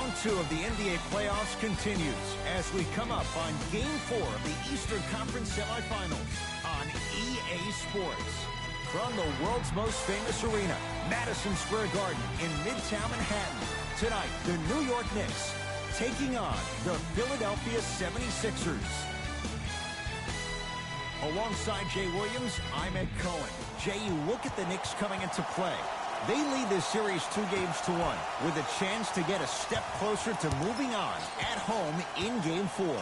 Round 2 of the NBA playoffs continues as we come up on Game 4 of the Eastern Conference semifinals on EA Sports. From the world's most famous arena, Madison Square Garden in Midtown Manhattan, tonight the New York Knicks taking on the Philadelphia 76ers. Alongside Jay Williams, I'm Ed Cohen. Jay, you look at the Knicks coming into play. They lead this series 2-1 with a chance to get a step closer to moving on at home in Game 4.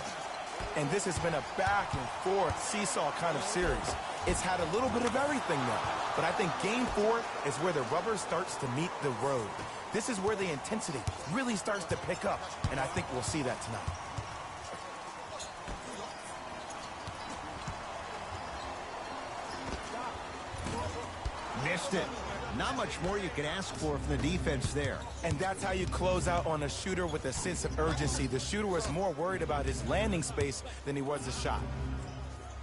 And this has been a back-and-forth seesaw kind of series. It's had a little bit of everything now, but I think Game 4 is where the rubber starts to meet the road. This is where the intensity really starts to pick up, and I think we'll see that tonight. Missed it. Not much more you can ask for from the defense there. And that's how you close out on a shooter with a sense of urgency. The shooter was more worried about his landing space than he was the shot.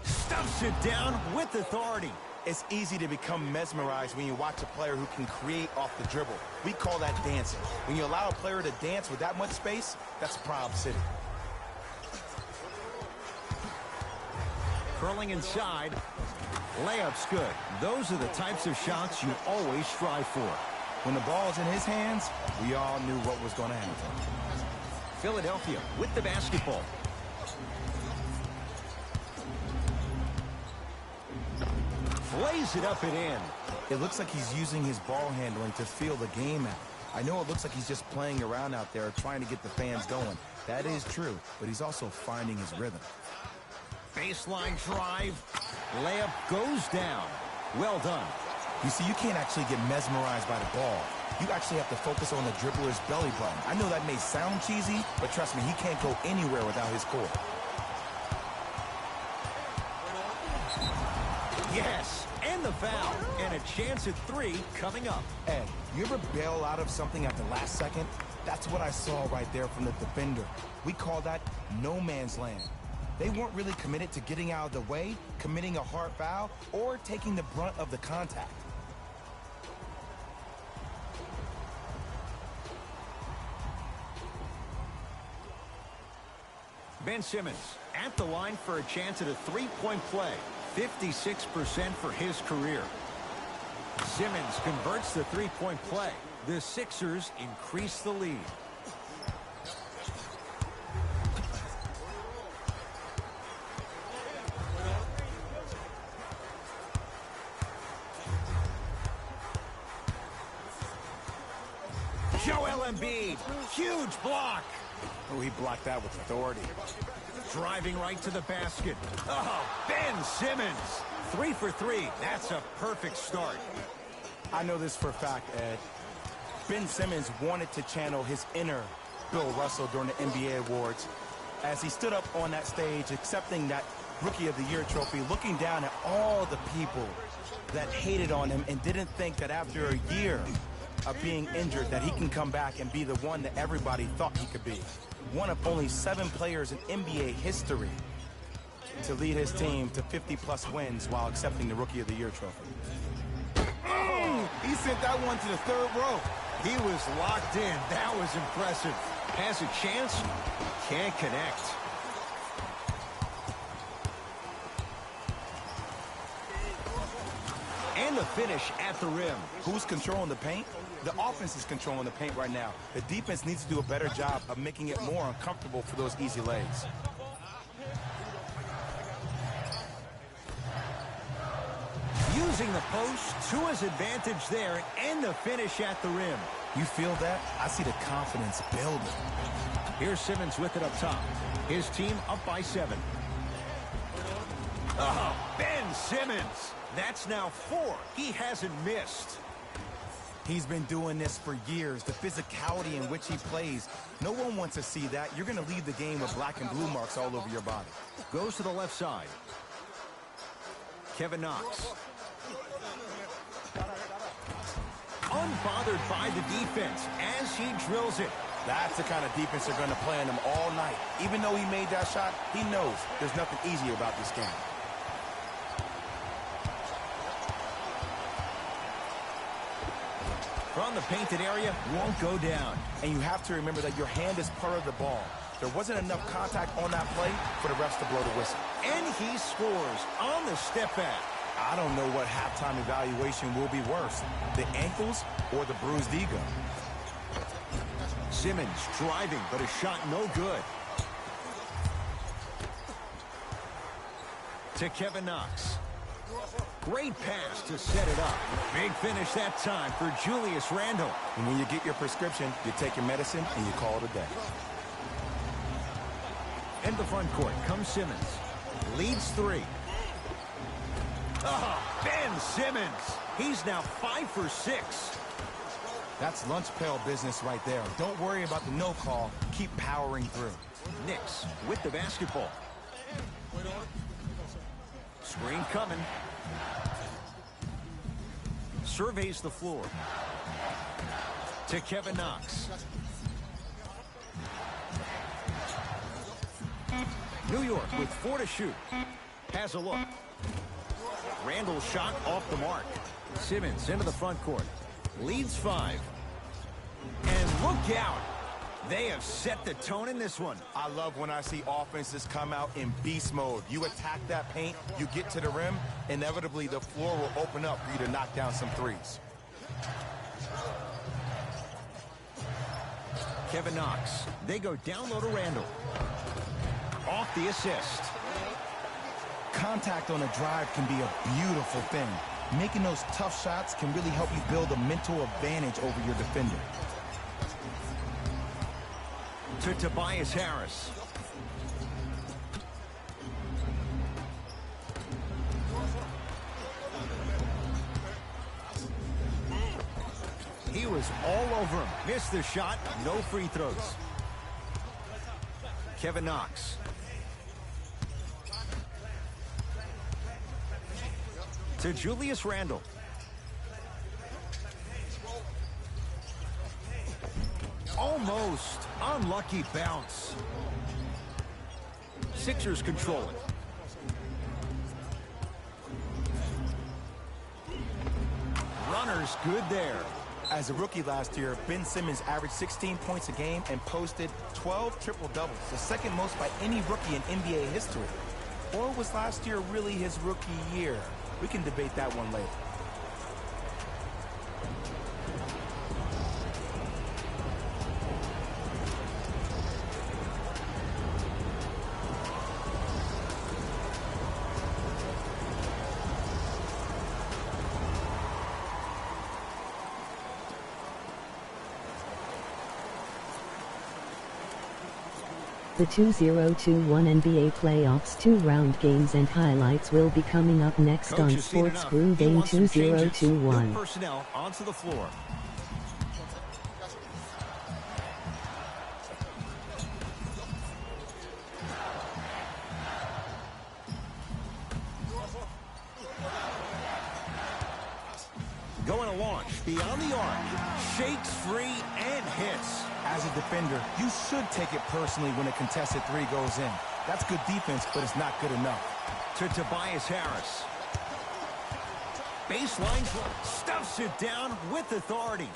Stuffs it down with authority. It's easy to become mesmerized when you watch a player who can create off the dribble. We call that dancing. When you allow a player to dance with that much space, that's Prob City. Curling inside. Layup's good. Those are the types of shots you always strive for. When the ball's in his hands, we all knew what was going to happen. Philadelphia with the basketball. Plays it up and in. It looks like he's using his ball handling to feel the game out. I know it looks like he's just playing around out there trying to get the fans going. That is true, but he's also finding his rhythm. Baseline drive. Layup goes down. Well done. You see, you can't actually get mesmerized by the ball. You actually have to focus on the dribbler's belly button. I know that may sound cheesy, but trust me, he can't go anywhere without his core. Yes, and the foul. And a chance at 3 coming up. Ed, you ever bail out of something at the last second? That's what I saw right there from the defender. We call that no man's land. They weren't really committed to getting out of the way, committing a hard foul, or taking the brunt of the contact. Ben Simmons at the line for a chance at a three-point play. 56% for his career. Simmons converts the three-point play. The Sixers increase the lead. Joel Embiid, huge block. Oh, he blocked that with authority. Driving right to the basket. Oh, Ben Simmons. 3 for 3. That's a perfect start. I know this for a fact, Ed. Ben Simmons wanted to channel his inner Bill Russell during the NBA awards as he stood up on that stage accepting that Rookie of the Year trophy, looking down at all the people that hated on him and didn't think that after a year of being injured that he can come back and be the one that everybody thought he could be. One of only 7 players in NBA history to lead his team to 50-plus wins while accepting the Rookie of the Year trophy. Oh, he sent that one to the 3rd row. He was locked in. That was impressive. Has a chance, can't connect. And the finish at the rim. Who's controlling the paint? The offense is controlling the paint right now. The defense needs to do a better job of making it more uncomfortable for those easy lays. Using the post to his advantage there, and the finish at the rim. You feel that? I see the confidence building. Here's Simmons with it up top. His team up by 7. Oh, Ben Simmons. That's now 4. He hasn't missed. He's been doing this for years. The physicality in which he plays. No one wants to see that. You're going to leave the game with black and blue marks all over your body. Goes to the left side. Kevin Knox. Unbothered by the defense as he drills it. That's the kind of defense they're going to play on him all night. Even though he made that shot, he knows there's nothing easy about this game. From the painted area, won't go down. And you have to remember that your hand is part of the ball. There wasn't enough contact on that play for the refs to blow the whistle. And he scores on the step back. I don't know what halftime evaluation will be worse, the ankles or the bruised ego. Simmons driving, but a shot no good. To Kevin Knox. Great pass to set it up. Big finish that time for Julius Randle. And when you get your prescription, you take your medicine and you call it a day. In the front court comes Simmons. Leads 3. Oh, Ben Simmons. He's now 5 for 6. That's lunch pail business right there. Don't worry about the no call. Keep powering through. Knicks with the basketball. Screen coming. Surveys the floor. To Kevin Knox. New York with 4 to shoot. Has a look. Randall shot off the mark. Simmons into the front court. Leads 5. And look out. They have set the tone in this one. I love when I see offenses come out in beast mode. You attack that paint, you get to the rim, inevitably the floor will open up for you to knock down some threes. Kevin Knox. They go down low to Randall. Off the assist. Contact on a drive can be a beautiful thing. Making those tough shots can really help you build a mental advantage over your defender. To Tobias Harris. He was all over him. Missed the shot. No free throws. Kevin Knox. To Julius Randle. Almost unlucky bounce. Sixers control it. Runner's good there. As a rookie last year, Ben Simmons averaged 16 points a game and posted 12 triple-doubles, the second most by any rookie in NBA history. Or was last year really his rookie year? We can debate that one later. The 2021 NBA Playoffs 2-round games and highlights will be coming up next on Sports Brew Game 2021. Personnel onto the floor. Going to launch beyond the arc. Shakes free and hits. As a defender, you should take it personally when a contested 3 goes in. That's good defense, but it's not good enough. To Tobias Harris. Baseline stuffs it down with authority.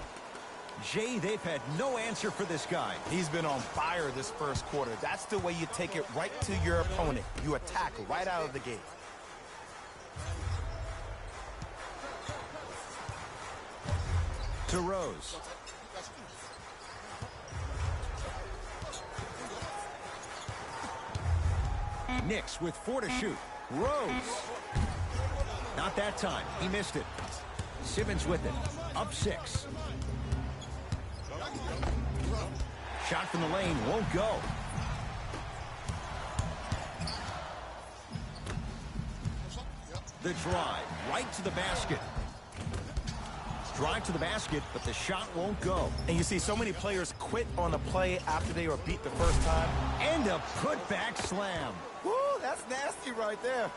Jay, they've had no answer for this guy. He's been on fire this first quarter. That's the way you take it right to your opponent. You attack right out of the gate. To Rose. Knicks with 4 to shoot. Rose. Not that time. He missed it. Simmons with it. Up 6. Shot from the lane won't go. The drive right to the basket. Drive to the basket, but the shot won't go. And you see so many players quit on a play after they were beat the first time. And a putback slam. Woo, that's nasty right there.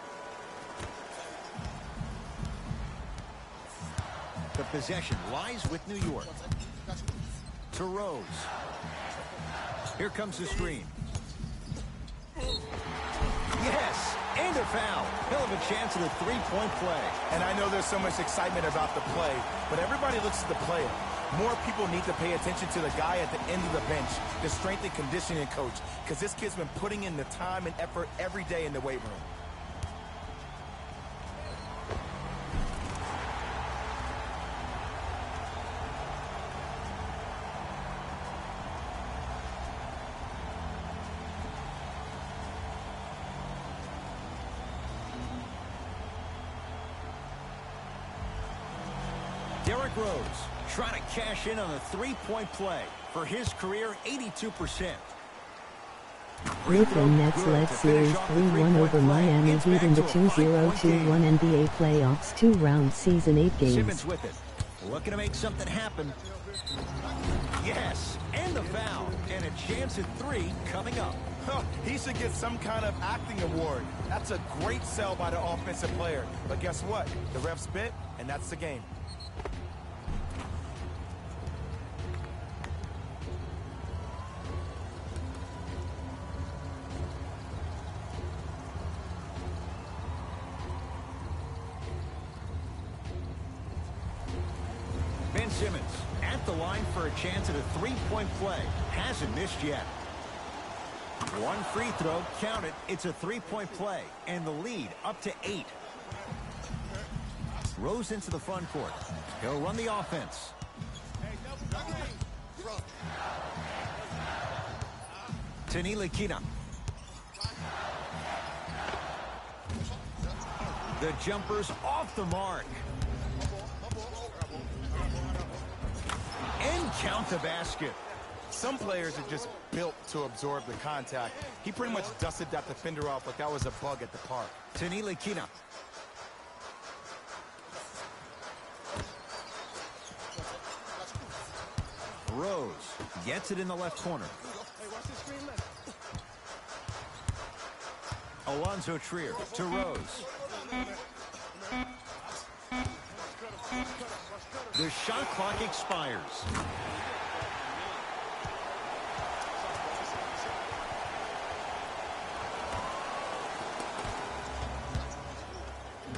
The possession lies with New York. To Rose. Here comes the screen. Yes, and a foul. Hell of a chance at a 3-point play. And I know there's so much excitement about the play, but everybody looks at the player. More people need to pay attention to the guy at the end of the bench, the strength and conditioning coach, because this kid's been putting in the time and effort every day in the weight room. Derrick Rose trying to cash in on a three-point play. For his career, 82%. Brooklyn Nets led series 3-1 over Miami Heat in the 2021 NBA playoffs 2-round season 8 games. Simmons with it. Looking to make something happen. Yes, and the foul. And a chance at 3 coming up. He should get some kind of acting award. That's a great sell by the offensive player. But guess what? The refs bit, and that's the game. Simmons at the line for a chance at a three-point play. Hasn't missed yet. One free throw, count it. It's a three-point play, and the lead up to 8. Rose into the front court. He'll run the offense. Tanilakina. The jumper's off the mark. And count the basket. Some players are just built to absorb the contact. He pretty much dusted that defender off like that was a bug at the park. Tanilakina. Rose gets it in the left corner. Alonzo Trier to Rose. The shot clock expires.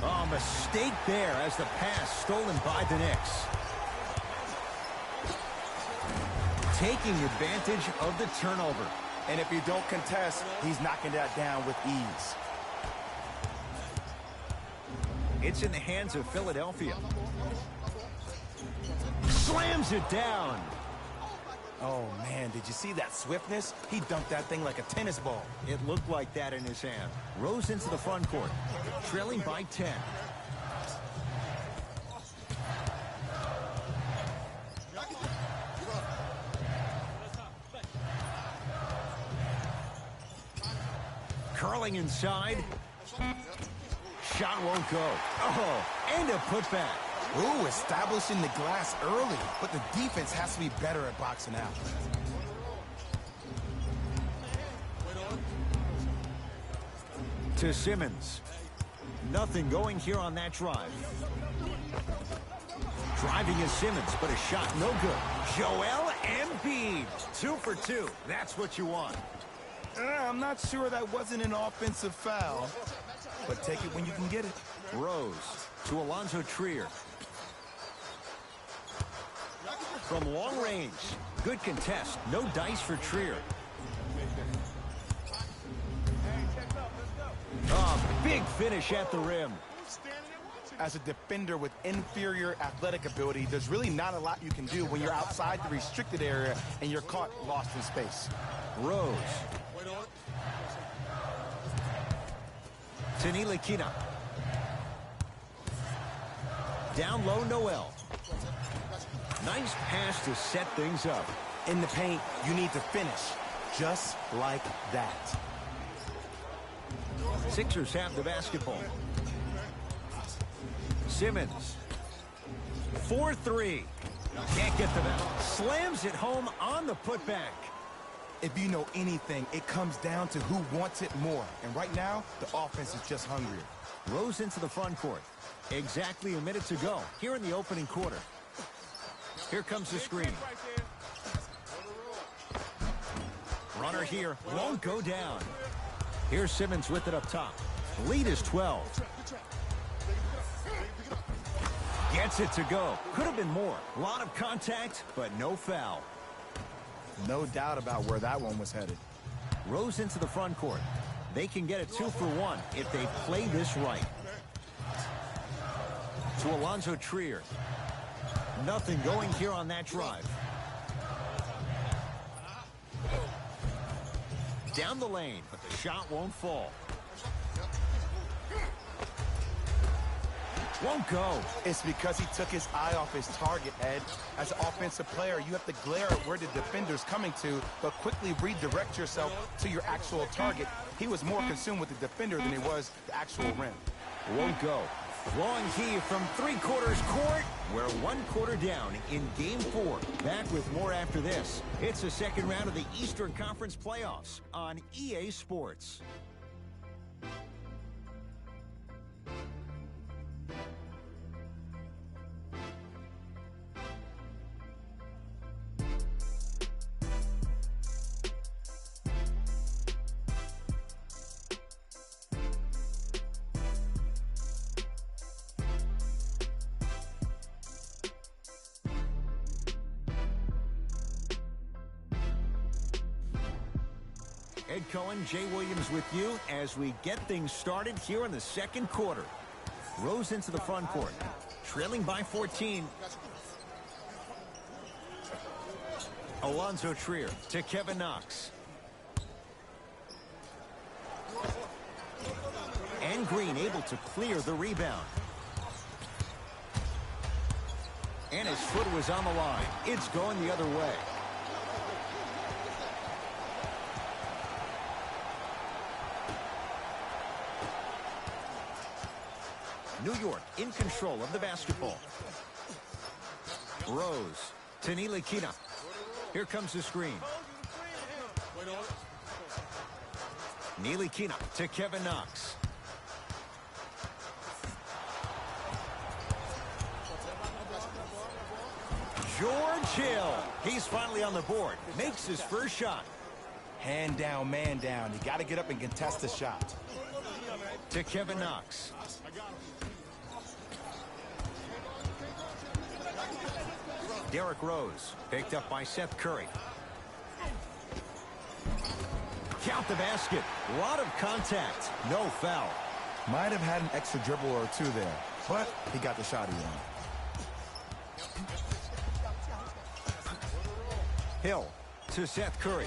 Oh, mistake there as the pass stolen by the Knicks. Taking advantage of the turnover. And if you don't contest, he's knocking that down with ease. It's in the hands of Philadelphia. Slams it down. Oh, man, did you see that swiftness? He dunked that thing like a tennis ball. It looked like that in his hand. Rose into the front court, trailing by 10. Curling inside. Shot won't go. Oh, and a putback. Ooh, establishing the glass early, but the defense has to be better at boxing out. To Simmons. Nothing going here on that drive. Driving is Simmons, but a shot no good. Joel Embiid, 2 for 2. That's what you want. I'm not sure that wasn't an offensive foul, but take it when you can get it. Rose to Alonzo Trier. From long range. Good contest. No dice for Trier. Big finish at the rim. As a defender with inferior athletic ability, there's really not a lot you can do when you're outside the restricted area and you're caught lost in space. Rose. Tanilakina. Down low, Noel. Nice pass to set things up. In the paint, you need to finish just like that. Sixers have the basketball. Simmons. 4-3. Can't get the ball. Slams it home on the putback. If you know anything, it comes down to who wants it more. And right now, the offense is just hungrier. Rose into the front court. Exactly a minute to go here in the opening quarter. Here comes the screen. Runner here won't go down. Here's Simmons with it up top. Lead is 12. Gets it to go. Could have been more. A lot of contact, but no foul. No doubt about where that one was headed. Rose into the front court. They can get a 2-for-1 if they play this right. To Alonzo Trier. Nothing going here on that drive. Down the lane, but the shot won't fall. Won't go. It's because he took his eye off his target, Ed. As an offensive player, you have to glare at where the defender's coming to, but quickly redirect yourself to your actual target. He was more consumed with the defender than he was the actual rim. Won't go. Throwing key from three-quarters court. We're 1 quarter down in Game 4. Back with more after this. It's the second round of the Eastern Conference playoffs on EA Sports. Ed Cohen, Jay Williams with you as we get things started here in the second quarter. Rose into the front court, trailing by 14. Alonzo Trier to Kevin Knox. And Green able to clear the rebound. And his foot was on the line. It's going the other way. New York in control of the basketball. Rose to Ntilikina. Here comes the screen. Ntilikina to Kevin Knox. George Hill. He's finally on the board. Makes his first shot. Hand down, man down. You got to get up and contest the shot. To Kevin Knox. Derrick Rose, picked up by Seth Curry. Count the basket. A lot of contact. No foul. Might have had an extra dribble or two there, but he got the shot he wanted. Hill to Seth Curry.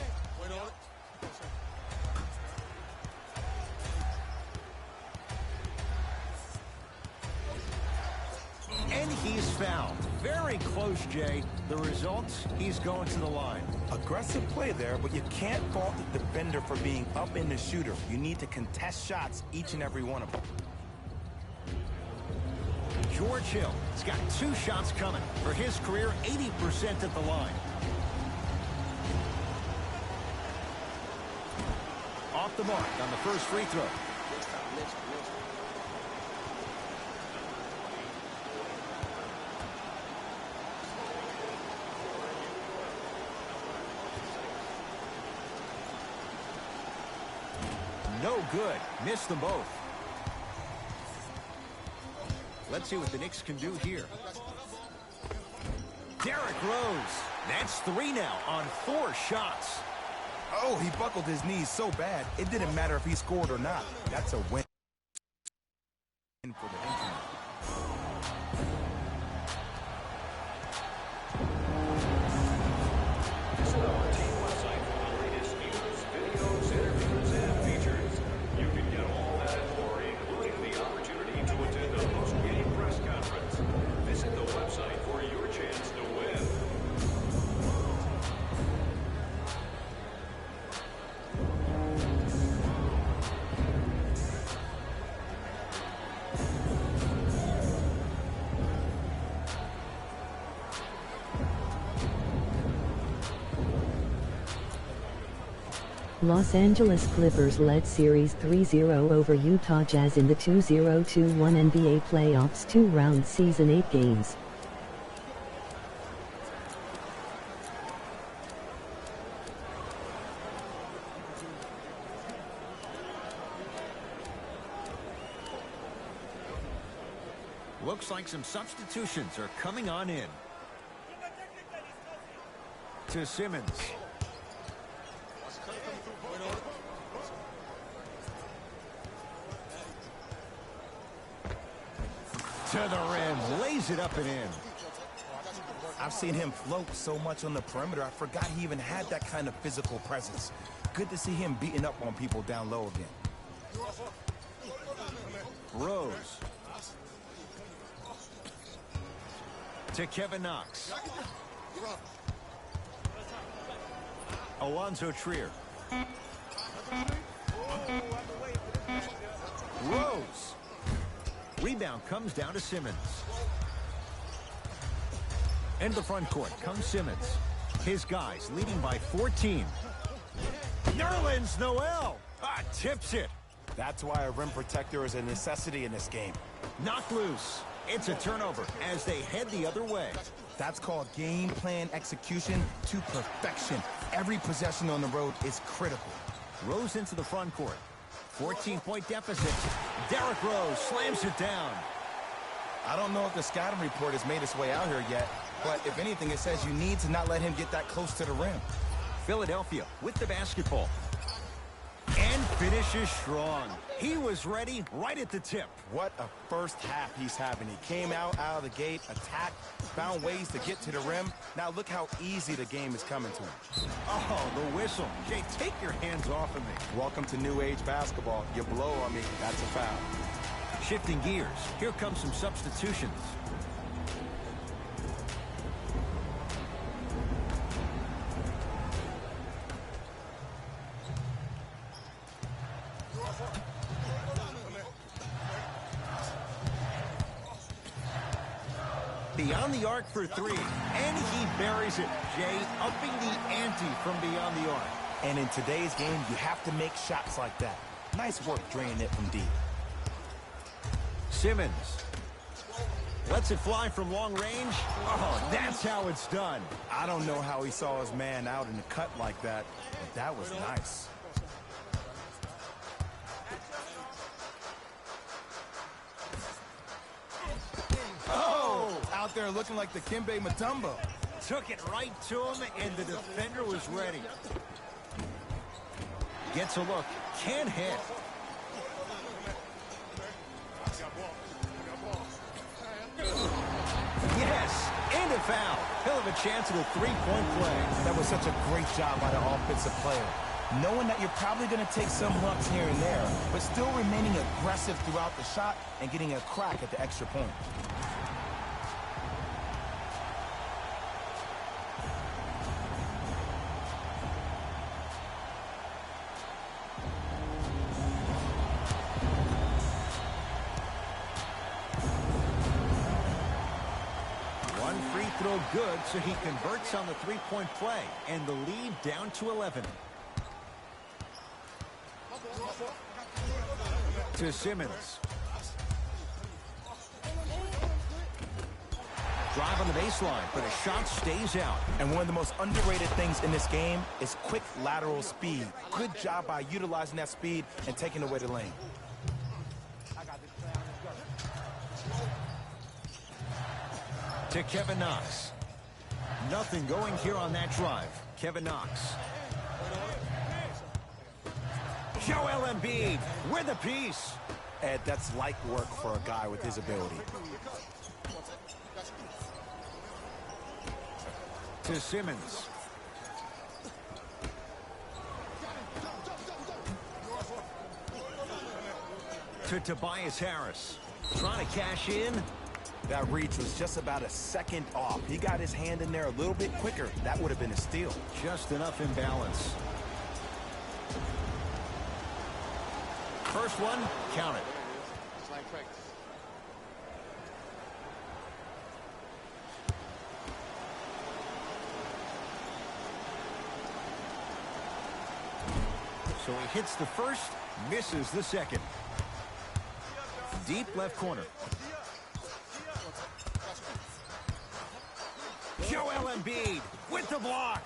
And he's fouled. Very close, Jay. The result, he's going to the line. Aggressive play there, but you can't fault the defender for being up in the shooter. You need to contest shots, each and every one of them. George Hill has got 2 shots coming. For his career, 80% at the line. Off the mark on the first free throw. No good. Missed them both. Let's see what the Knicks can do here. Derrick Rose. That's 3 now on 4 shots. Oh, he buckled his knees so bad, it didn't matter if he scored or not. That's a win for the internet. Visit our team website for the latest news, videos, interviews, and features. You can get all that and more, including the opportunity to attend a post-game press conference. Visit the website for your chance to win. Los Angeles Clippers led Series 3-0 over Utah Jazz in the 2021 NBA playoffs 2-round season 8 games. Looks like some substitutions are coming on in. To Simmons. To the rim, lays it up and in. I've seen him float so much on the perimeter, I forgot he even had that kind of physical presence. Good to see him beating up on people down low again. Rose. To Kevin Knox. Alonzo Trier. Rose. Rebound comes down to Simmons. Into the front court comes Simmons. His guys leading by 14. Nerlens Noel tips it. That's why a rim protector is a necessity in this game. Knocked loose. It's a turnover as they head the other way. That's called game plan execution to perfection. Every possession on the road is critical. Rose into the front court. 14-point deficit. Derrick Rose slams it down. I don't know if the scouting report has made its way out here yet, but if anything, it says you need to not let him get that close to the rim. Philadelphia with the basketball. And finishes strong. He was ready right at the tip. What a first half he's having. He came out of the gate, attacked, found ways to get to the rim. Now look how easy the game is coming to him. Oh, the whistle. Jay, take your hands off of me. Welcome to new age basketball. You blow on me, that's a foul. Shifting gears, here comes some substitutions. Beyond the arc for three, and he buries it. Jay, upping the ante from beyond the arc. And in today's game, you have to make shots like that. Nice work draining it from deep. Simmons lets it fly from long range. Oh, that's how it's done. I don't know how he saw his man out in the cut like that, but that was nice. Out there looking like the Kimbe Mutombo. Took it right to him, and the defender was ready. Gets a look, can't hit. Yes, and a foul. Hell of a chance at a three-point play. That was such a great job by the offensive player. Knowing that you're probably going to take some lumps here and there, but still remaining aggressive throughout the shot and getting a crack at the extra point. Throw good, so he converts on the three-point play, and the lead down to 11. To Simmons. Drive on the baseline, but a shot stays out. And one of the most underrated things in this game is quick lateral speed. Good job by utilizing that speed and taking away the lane. To Kevin Knox. Nothing going here on that drive. Kevin Knox. Joel Embiid with a piece. Ed, that's light work for a guy with his ability. To Simmons. To Tobias Harris. Trying to cash in. That reach was just about a second off. He got his hand in there a little bit quicker. That would have been a steal. Just enough imbalance. First one, count it. So he hits the first, misses the second. Deep left corner. Joel Embiid with the block.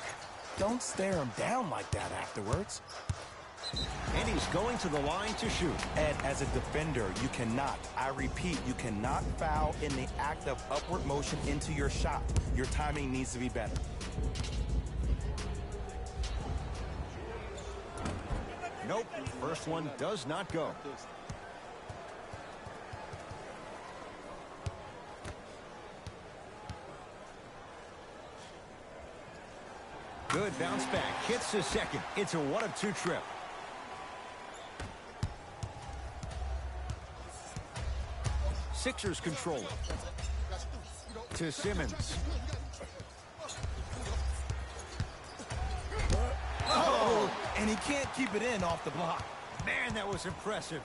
Don't stare him down like that afterwards. And he's going to the line to shoot. And as a defender, you cannot, I repeat, you cannot foul in the act of upward motion into your shot. Your timing needs to be better. Nope, first one does not go. Good bounce back, hits the second. It's a 1-of-2 trip. Sixers control it. To Simmons. Oh, and he can't keep it in off the block. Man, that was impressive.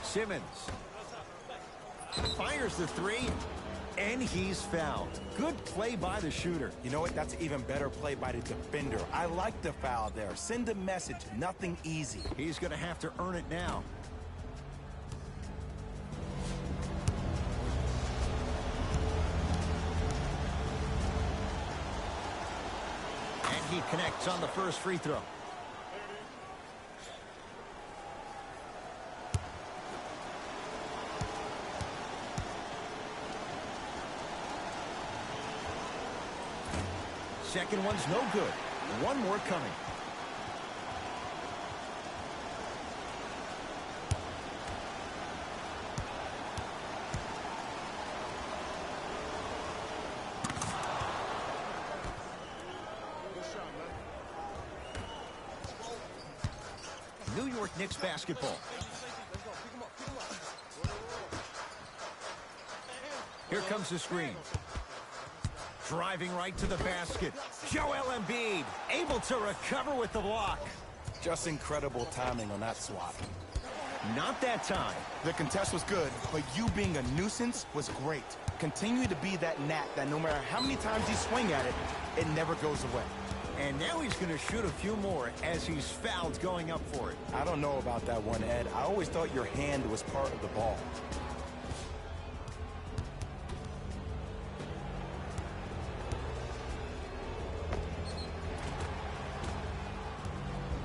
Simmons. Fires the three, and he's fouled. Good play by the shooter. You know what? That's an even better play by the defender. I like the foul there. Send a message. Nothing easy. He's going to have to earn it now. And he connects on the first free throw. Second one's no good. One more coming. New York Knicks basketball. Here comes the screen. Driving right to the basket. Joel Embiid able to recover with the block. Just incredible timing on that swat. Not that time. The contest was good, but you being a nuisance was great. Continue to be that gnat that no matter how many times you swing at it, it never goes away. And now he's going to shoot a few more as he's fouled going up for it. I don't know about that one, Ed. I always thought your hand was part of the ball.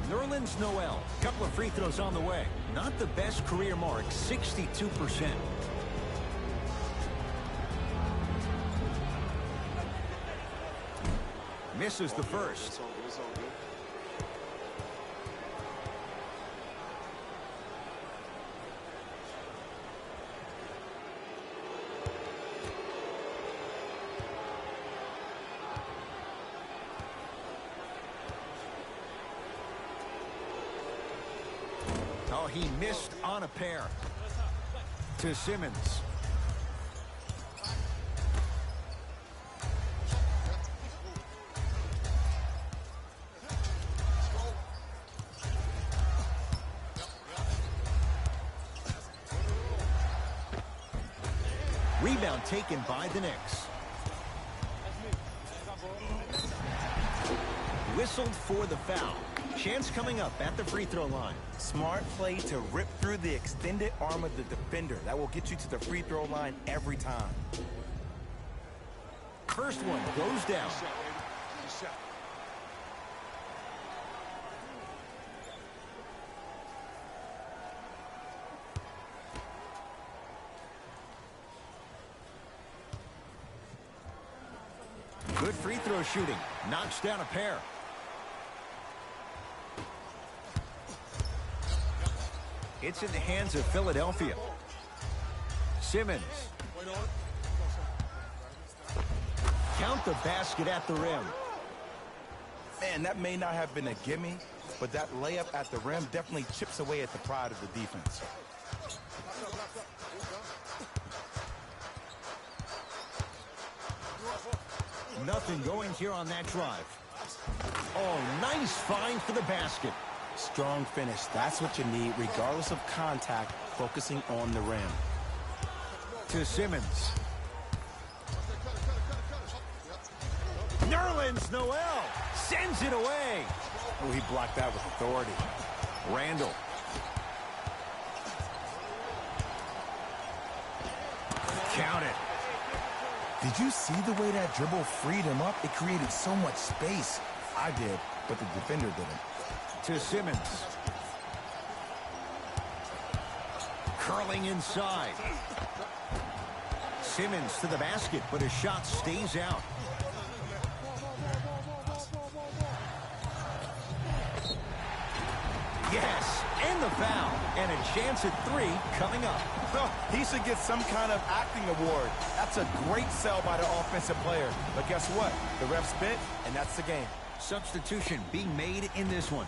Nerlens Noel, couple of free throws on the way. Not the best career mark, 62%. Misses the first. Oh, he missed on a pair. To Simmons. Rebound taken by the Knicks. Whistled for the foul. Chance coming up at the free throw line. Smart play to rip through the extended arm of the defender. That will get you to the free throw line every time. First one goes down. Good free throw shooting. Knocks down a pair. It's in the hands of Philadelphia. Simmons. Count the basket at the rim. Man, that may not have been a gimme, but that layup at the rim definitely chips away at the pride of the defense. Nothing going here on that drive. Oh, nice find for the basket. Strong finish. That's what you need, regardless of contact, focusing on the rim. To Simmons. Nerlens Noel sends it away. Oh, he blocked that with authority. Randall. Count it. Did you see the way that dribble freed him up? It created so much space. I did, but the defender didn't. To Simmons. Curling inside. Simmons to the basket, but his shot stays out. Yes, and the foul. And a chance at 3 coming up. He should get some kind of acting award. That's a great sell by the offensive player. But guess what? The ref spit, and that's the game. Substitution being made in this one.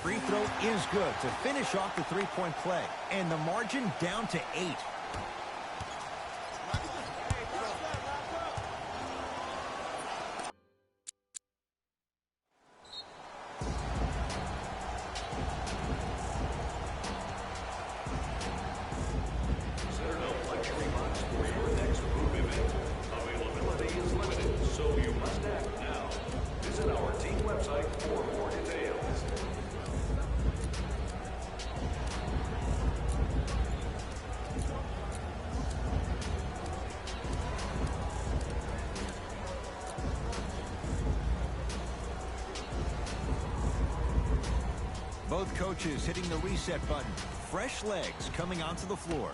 Free throw is good to finish off the three-point play. And the margin down to 8. Citadel Luxury Box for your next group event. Availability is limited, so you must act now. Visit our team website for more details. Both coaches hitting the reset button. Fresh legs coming onto the floor.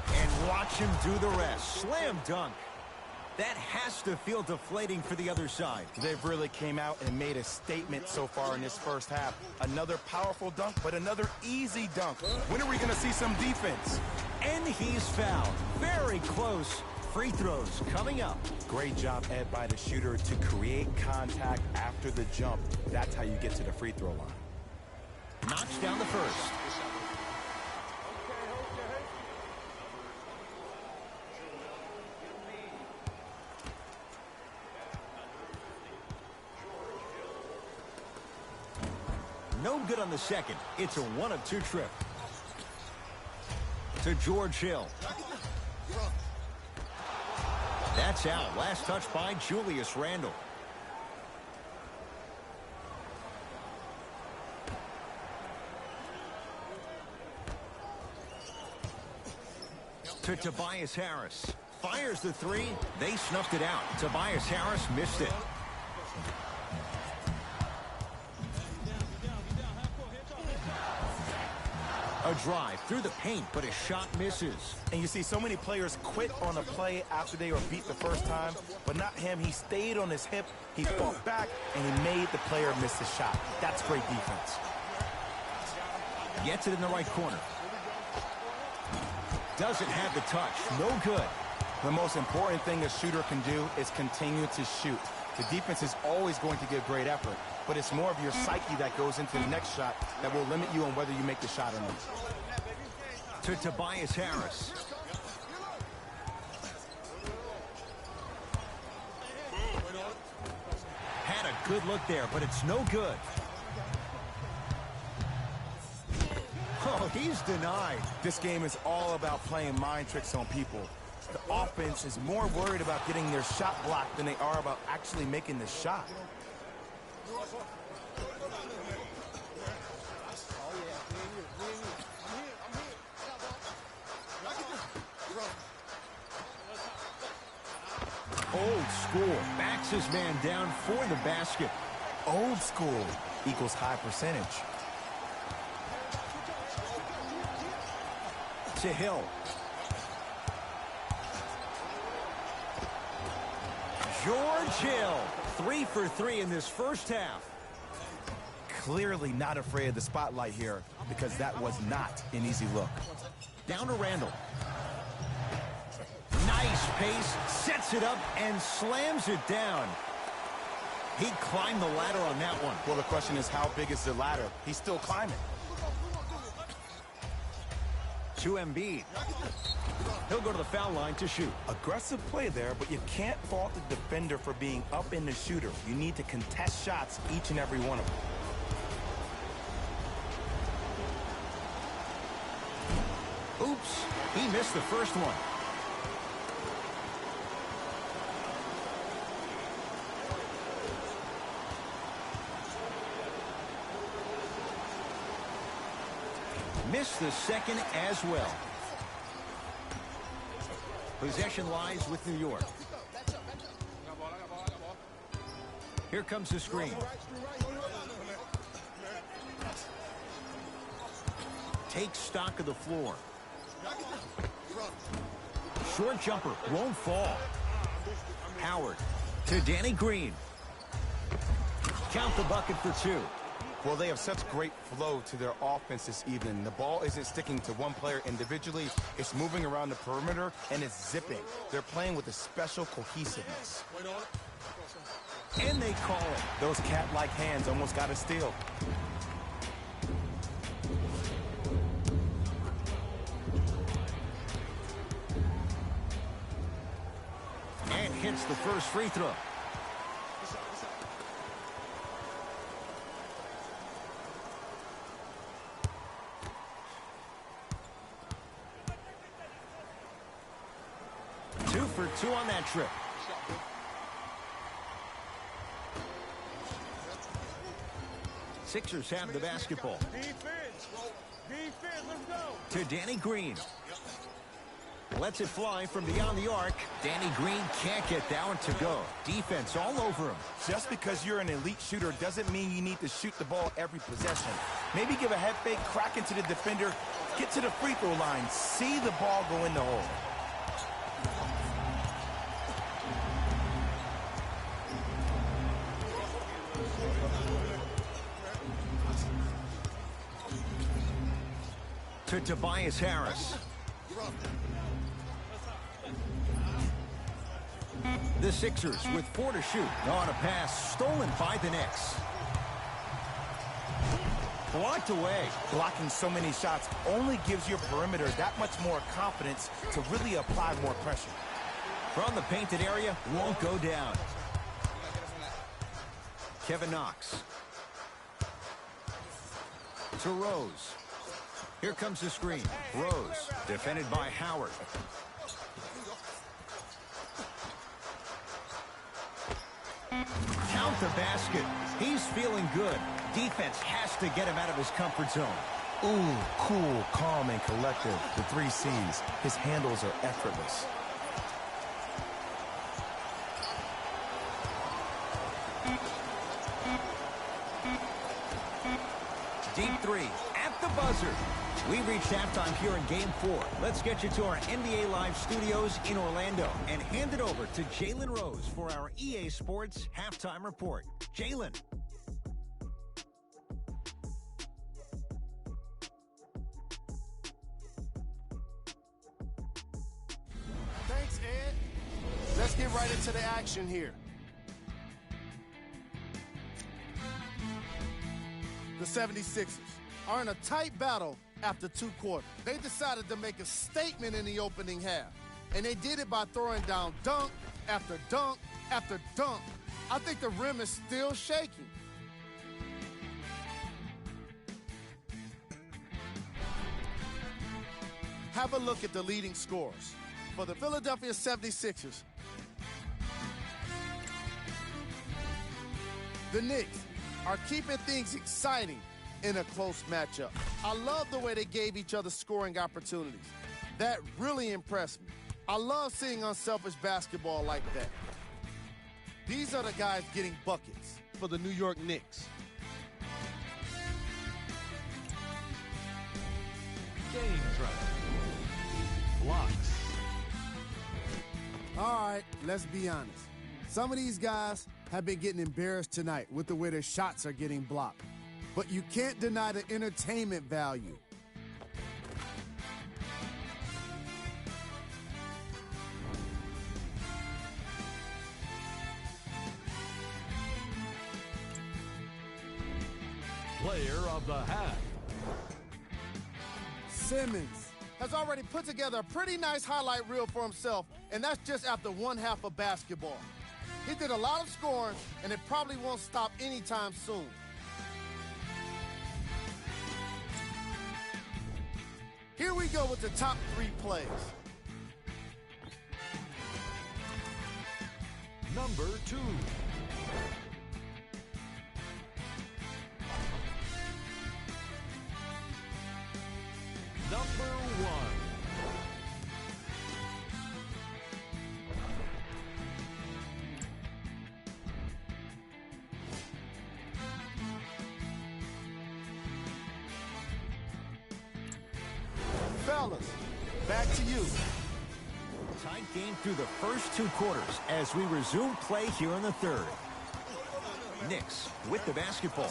And watch him do the rest. Slam dunk. That has to feel deflating for the other side. They've really came out and made a statement so far in this first half. Another powerful dunk, but another easy dunk. When are we going to see some defense? And he's fouled. Very close. Free throws coming up. Great job, Ed, by the shooter to create contact after the jump. That's how you get to the free throw line. Knocks down the first. No good on the second. It's a 1 of 2 trip. To George Hill. That's out. Last touch by Julius Randle. To Tobias Harris. Fires the 3. They snuffed it out. Tobias Harris missed it. A drive through the paint, but his shot misses. And you see so many players quit on a play after they were beat the first time, but not him. He stayed on his hip, he fought back, and he made the player miss his shot. That's great defense. Gets it in the right corner. Doesn't have the touch. No good. The most important thing a shooter can do is continue to shoot. The defense is always going to give great effort, but it's more of your psyche that goes into the next shot that will limit you on whether you make the shot or not. To Tobias Harris. Had a good look there, but it's no good. Oh, he's denied. This game is all about playing mind tricks on people. The offense is more worried about getting their shot blocked than they are about actually making the shot. Old school. Backs his man down for the basket. Old school equals high percentage. To Hill. George Hill. 3 for 3 in this first half. Clearly not afraid of the spotlight here because that was not an easy look. Down to Randle. Nice pace, sets it up, and slams it down. He climbed the ladder on that one. Well, the question is, how big is the ladder? He's still climbing. to Embiid. He'll go to the foul line to shoot. Aggressive play there, but you can't fault the defender for being up in the shooter. You need to contest shots, each and every one of them. Oops, he missed the first one. Missed the second as well. Possession lies with New York. Here comes the screen. Take stock of the floor. Short jumper won't fall. Howard to Danny Green. Count the bucket for two. Well, they have such great flow to their offense this evening. The ball isn't sticking to one player individually. It's moving around the perimeter, and it's zipping. They're playing with a special cohesiveness. And they call it. Those cat-like hands almost got a steal. And hits the first free throw. For two on that trip. Sixers have the basketball. Defense, let's go. To Danny Green. Lets it fly from beyond the arc. Danny Green can't get that one to go. Defense all over him. Just because you're an elite shooter doesn't mean you need to shoot the ball every possession. Maybe give a head fake, crack into the defender, get to the free throw line, see the ball go in the hole. To Tobias Harris. The Sixers with 4 to shoot. On a pass stolen by the Knicks. Blocked away. Blocking so many shots only gives your perimeter that much more confidence to really apply more pressure. From the painted area, won't go down. Kevin Knox. To Rose. Here comes the screen. Rose, defended by Howard. Count the basket. He's feeling good. Defense has to get him out of his comfort zone. Ooh, cool, calm, and collective. The 3 C's. His handles are effortless. Deep 3 at the buzzer. We reached halftime here in Game 4. Let's get you to our NBA Live studios in Orlando and hand it over to Jalen Rose for our EA Sports Halftime Report. Jalen. Thanks, Ed. Let's get right into the action here. The 76ers are in a tight battle after 2 quarters. They decided to make a statement in the opening half, and they did it by throwing down dunk after dunk after dunk. I think the rim is still shaking. Have a look at the leading scorers. For the Philadelphia 76ers, the Knicks are keeping things exciting in a close matchup. I love the way they gave each other scoring opportunities. That really impressed me. I love seeing unselfish basketball like that. These are the guys getting buckets for the New York Knicks. Game drive. Blocks. All right, let's be honest. Some of these guys have been getting embarrassed tonight with the way their shots are getting blocked. But you can't deny the entertainment value. Player of the half. Simmons has already put together a pretty nice highlight reel for himself, and that's just after one half of basketball. He did a lot of scoring, and it probably won't stop anytime soon. Here we go with the top 3 plays. Number 2. Number 1. Fellas, back to you. Tight game through the first 2 quarters as we resume play here in the third. Knicks with the basketball.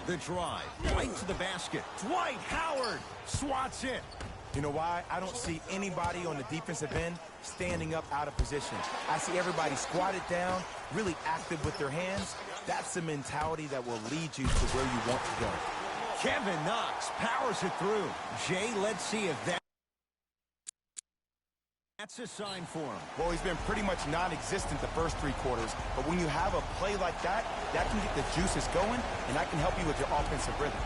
The drive, right to the basket. Dwight Howard swats it. You know why? I don't see anybody on the defensive end standing up out of position. I see everybody squatted down, really active with their hands. That's the mentality that will lead you to where you want to go. Kevin Knox powers it through. Jay, let's see if that's a sign for him. Well, he's been pretty much non-existent the first 3 quarters, but when you have a play like that, that can get the juices going, and that can help you with your offensive rhythm.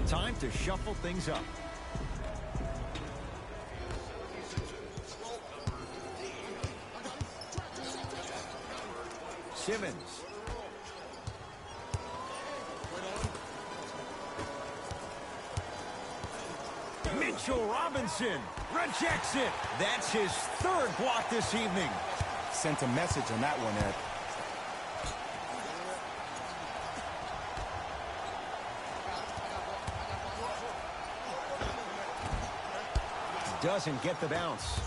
Time to shuffle things up. Simmons. Mitchell Robinson rejects it. That's his 3rd block this evening. Sent a message on that one, Ed. Doesn't get the bounce.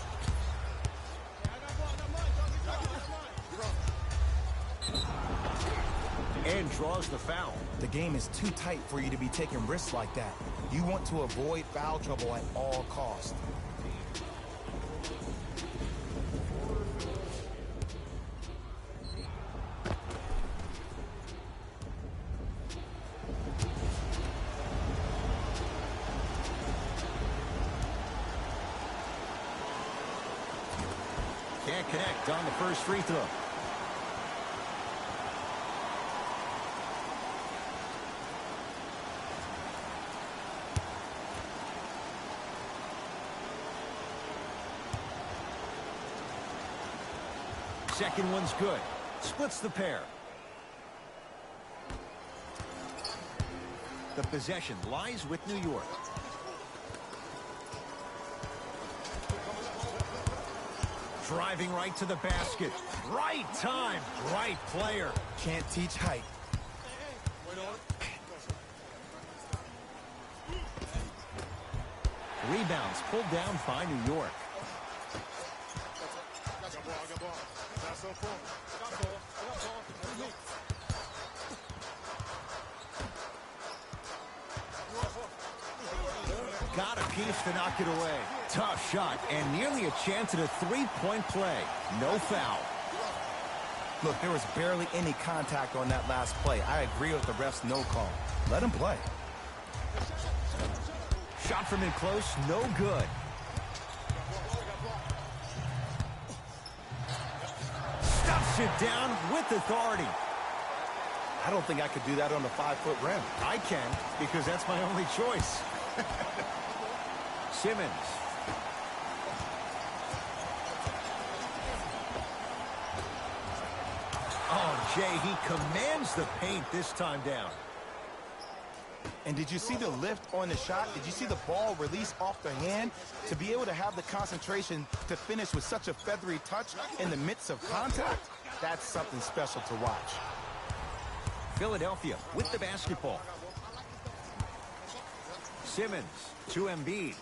And draws the foul. The game is too tight for you to be taking risks like that. You want to avoid foul trouble at all costs. Can't connect on the first free throw. Second one's good. Splits the pair. The possession lies with New York. Driving right to the basket. Right time, right player. Can't teach height. Rebounds pulled down by New York. Got a piece to knock it away. Tough shot and nearly a chance at a 3-point play. No foul. Look, there was barely any contact on that last play. I agree with the ref's no call. Let him play. Shot from in close, no good. Stuffs it down with authority. I don't think I could do that on a 5-foot rim. I can, because that's my only choice. Simmons. Oh, Jay, he commands the paint this time down. And did you see the lift on the shot? Did you see the ball release off the hand? To be able to have the concentration to finish with such a feathery touch in the midst of contact, that's something special to watch. Philadelphia with the basketball. Simmons to Embiid.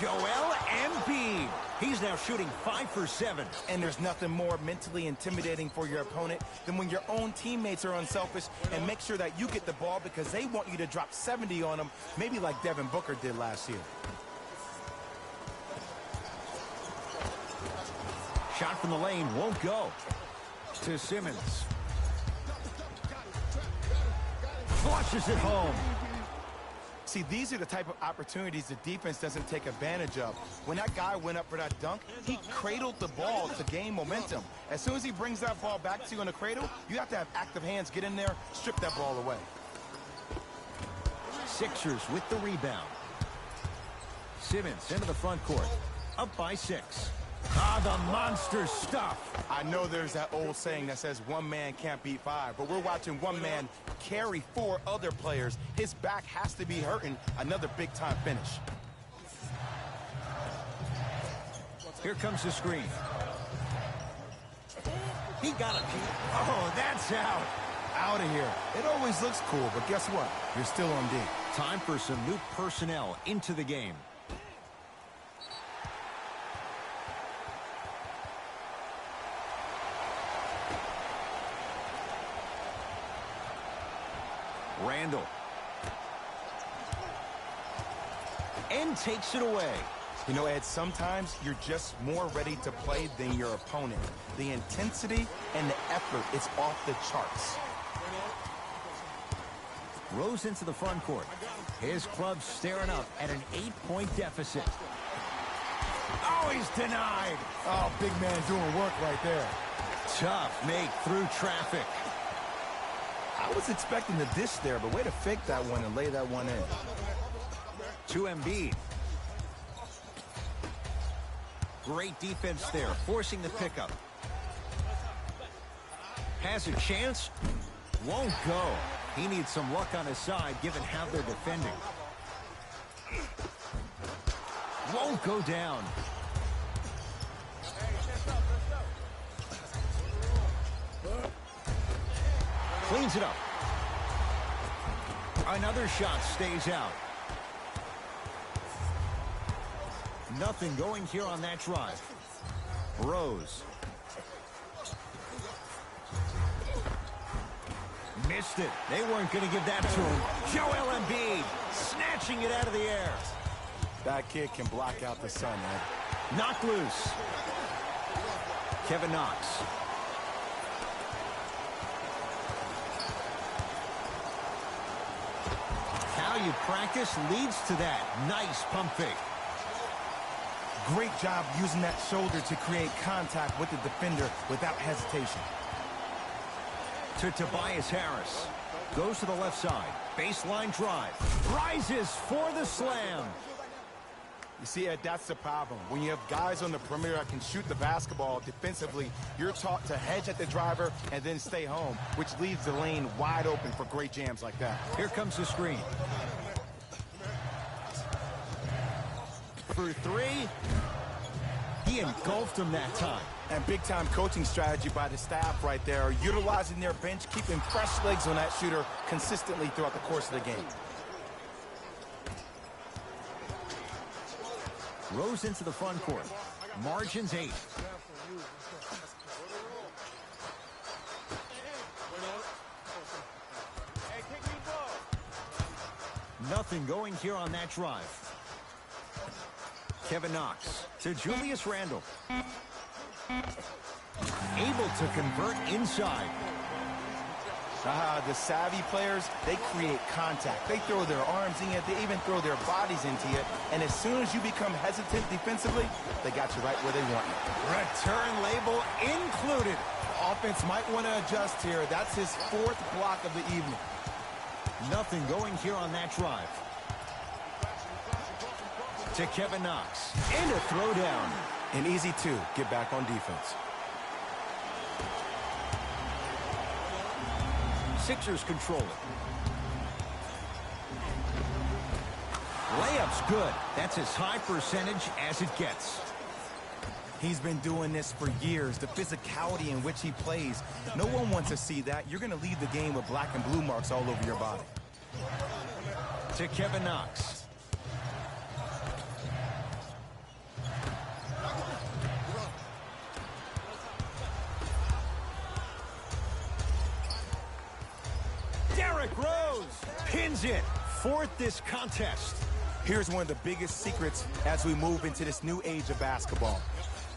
Joel Embiid He's now shooting 5 for 7. And there's nothing more mentally intimidating for your opponent than when your own teammates are unselfish and make sure that you get the ball because they want you to drop 70 on them, maybe like Devin Booker did last year. Shot from the lane won't go. To Simmons. Flushes it home. See, these are the type of opportunities the defense doesn't take advantage of. When that guy went up for that dunk, he cradled the ball to gain momentum. As soon as he brings that ball back to you in the cradle, you have to have active hands, get in there, strip that ball away. Sixers with the rebound. Simmons into the front court. Up by 6. Ah, the monster stuff. I know there's that old saying that says one man can't beat 5, but we're watching one man carry 4 other players. His back has to be hurting. Another big-time finish. Here comes the screen. He got it. Oh, that's out. Out of here. It always looks cool, but guess what? You're still on D. Time for some new personnel into the game. Randall. And takes it away. You know, Ed, sometimes you're just more ready to play than your opponent. The intensity and the effort is off the charts. Rose into the front court. His club staring up at an 8-point deficit. Oh, he's denied. Oh, big man doing work right there. Tough make through traffic. I was expecting the dish there, but way to fake that one and lay that one in. To Embiid. Great defense there, forcing the pickup. Has a chance. Won't go. He needs some luck on his side, given how they're defending. Won't go down. Cleans it up. Another shot stays out. Nothing going here on that drive. Rose. Missed it. They weren't going to give that to him. Joel Embiid snatching it out of the air. That kid can block out the sun, man. Knocked loose. Kevin Knox. How you practice leads to that. Nice pump fake. Great job using that shoulder to create contact with the defender without hesitation. To Tobias Harris. Goes to the left side. Baseline drive. Rises for the slam. You see, Ed, that's the problem. When you have guys on the perimeter that can shoot the basketball defensively, you're taught to hedge at the driver and then stay home, which leaves the lane wide open for great jams like that. Here comes the screen. For 3. He engulfed him that time. And big-time coaching strategy by the staff right there, utilizing their bench, keeping fresh legs on that shooter consistently throughout the course of the game. Rose into the front court. Margins 8. Nothing going here on that drive. Kevin Knox to Julius Randle. Able to convert inside. The savvy players, they create contact. They throw their arms in it. They even throw their bodies into it. And as soon as you become hesitant defensively, they got you right where they want you. Return label included. Offense might want to adjust here. That's his 4th block of the evening. Nothing going here on that drive. To Kevin Knox. And a throwdown. An easy 2. Get back on defense. Sixers control it. Layup's good. That's as high percentage as it gets. He's been doing this for years. The physicality in which he plays. No one wants to see that. You're going to leave the game with black and blue marks all over your body. To Kevin Knox. Derrick Rose pins it. Fourth this contest. Here's one of the biggest secrets as we move into this new age of basketball,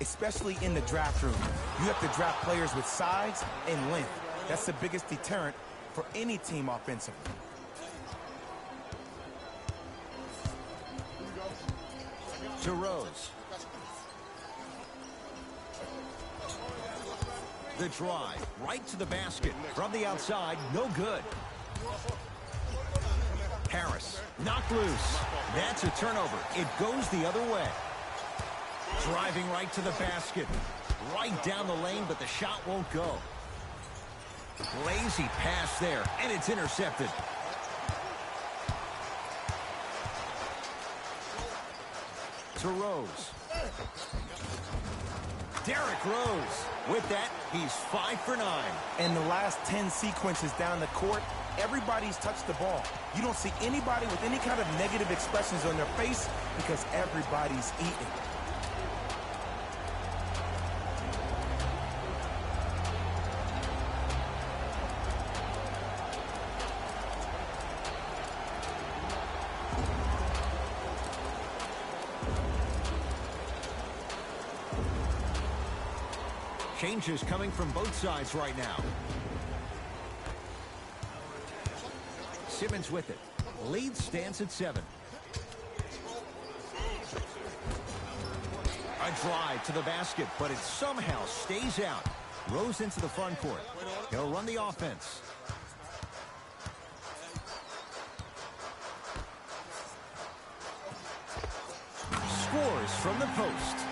especially in the draft room. You have to draft players with size and length. That's the biggest deterrent for any team offensively. To Rose. The drive, right to the basket. From the outside, no good. Harris, knocked loose. That's a turnover. It goes the other way. Driving right to the basket. Right down the lane, but the shot won't go. Lazy pass there, and it's intercepted. To Rose. Derrick Rose. With that, he's 5 for 9. In the last 10 sequences down the court, everybody's touched the ball. You don't see anybody with any kind of negative expressions on their face because everybody's eating. Changes coming from both sides right now. Simmons with it. Lead stands at 7. A drive to the basket, but it somehow stays out. Rose into the front court. He'll run the offense. Scores from the post.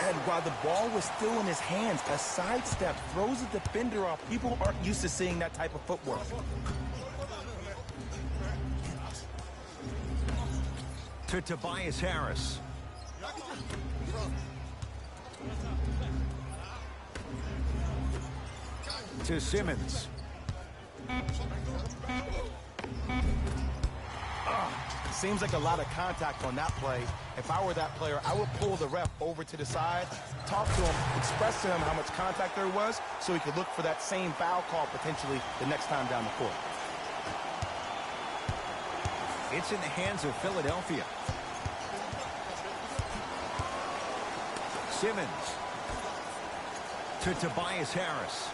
And while the ball was still in his hands, a sidestep throws a defender off. People aren't used to seeing that type of footwork. To Tobias Harris. To Simmons. Seems like a lot of contact on that play. If I were that player, I would pull the ref over to the side, talk to him, express to him how much contact there was so he could look for that same foul call potentially the next time down the court. It's in the hands of Philadelphia. Simmons. To Tobias Harris.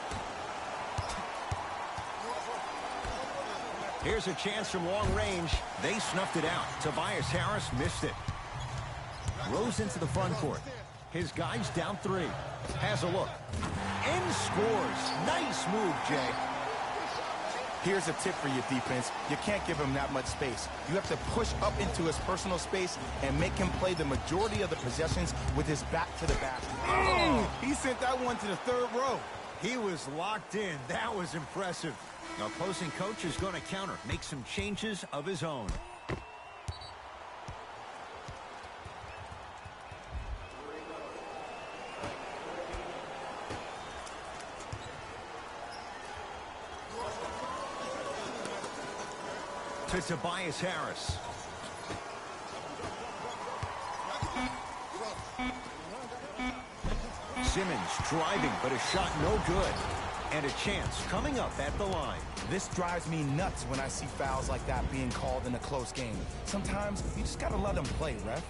Here's a chance from long range. They snuffed it out. Tobias Harris missed it. Rose into the front court. His guy's down 3. Has a look. And scores. Nice move, Jay. Here's a tip for your defense. You can't give him that much space. You have to push up into his personal space and make him play the majority of the possessions with his back to the basket. Oh, he sent that one to the 3rd row. He was locked in. That was impressive. The opposing coach is going to counter, make some changes of his own. To Tobias Harris. Simmons driving, but a shot no good. And a chance coming up at the line. This drives me nuts when I see fouls like that being called in a close game. Sometimes you just gotta let them play, ref.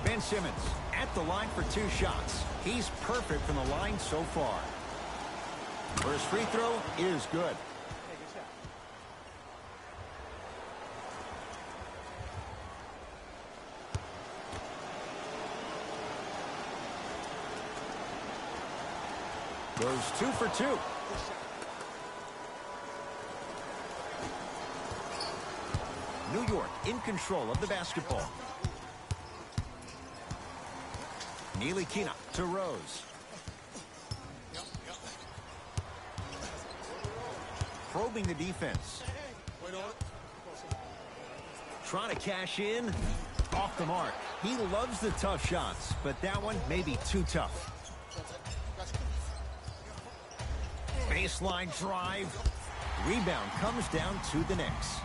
Ben Simmons at the line for 2 shots. He's perfect from the line so far. First free throw is good. Goes 2 for 2. New York in control of the basketball. Ntilikina to Rose. Probing the defense. Trying to cash in. Off the mark. He loves the tough shots, but that one may be too tough. Baseline drive. Rebound comes down to the Knicks.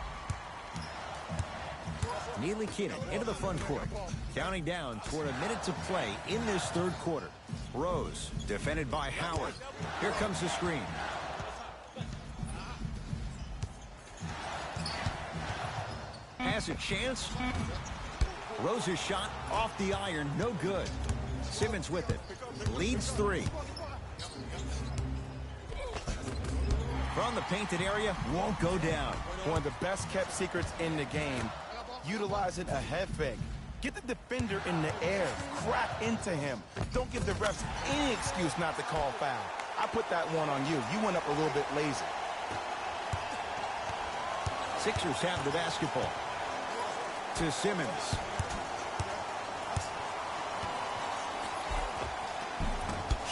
Neely Keenan into the front court. Counting down toward a minute to play in this third quarter. Rose, defended by Howard. Here comes the screen. Has a chance. Rose's shot off the iron, no good. Simmons with it. Leads 3. From the painted area, won't go down. One of the best kept secrets in the game. Utilizing a head fake. Get the defender in the air. Crack into him. Don't give the refs any excuse not to call foul. I put that one on you. You went up a little bit lazy. Sixers have the basketball. To Simmons.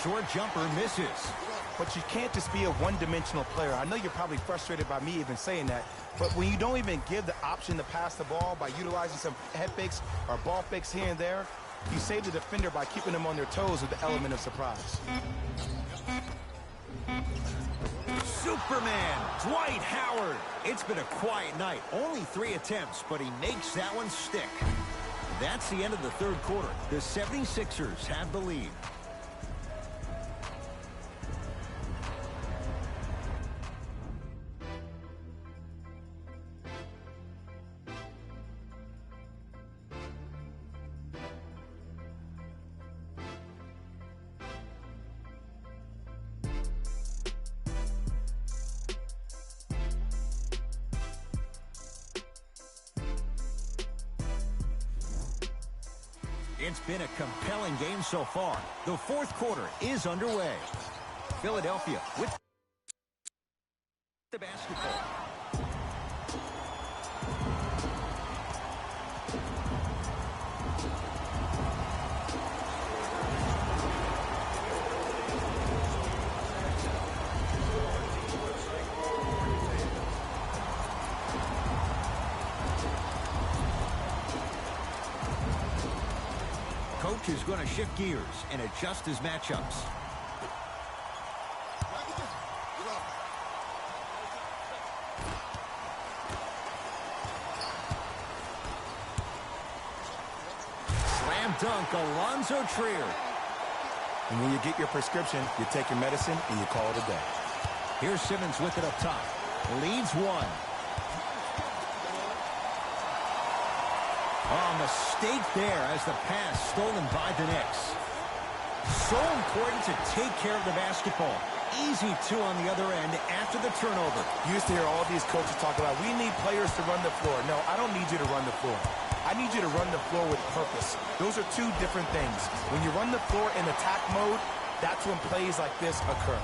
Short jumper misses. But you can't just be a one-dimensional player. I know you're probably frustrated by me even saying that, but when you don't even give the option to pass the ball by utilizing some head fakes or ball fakes here and there, you save the defender by keeping them on their toes with the element of surprise. Superman, Dwight Howard. It's been a quiet night. Only 3 attempts, but he makes that one stick. That's the end of the third quarter. The 76ers have the lead. It's been a compelling game so far. The fourth quarter is underway. Philadelphia with the basketball. Coach is going to shift gears and adjust his matchups. Slam dunk, Alonzo Trier. And when you get your prescription, you take your medicine and you call it a day. Here's Simmons with it up top. Leads 1. Oh, mistake there as the pass stolen by the Knicks. So important to take care of the basketball. Easy 2 on the other end after the turnover. You used to hear all these coaches talk about, we need players to run the floor. No, I don't need you to run the floor. I need you to run the floor with purpose. Those are 2 different things. When you run the floor in attack mode, that's when plays like this occur.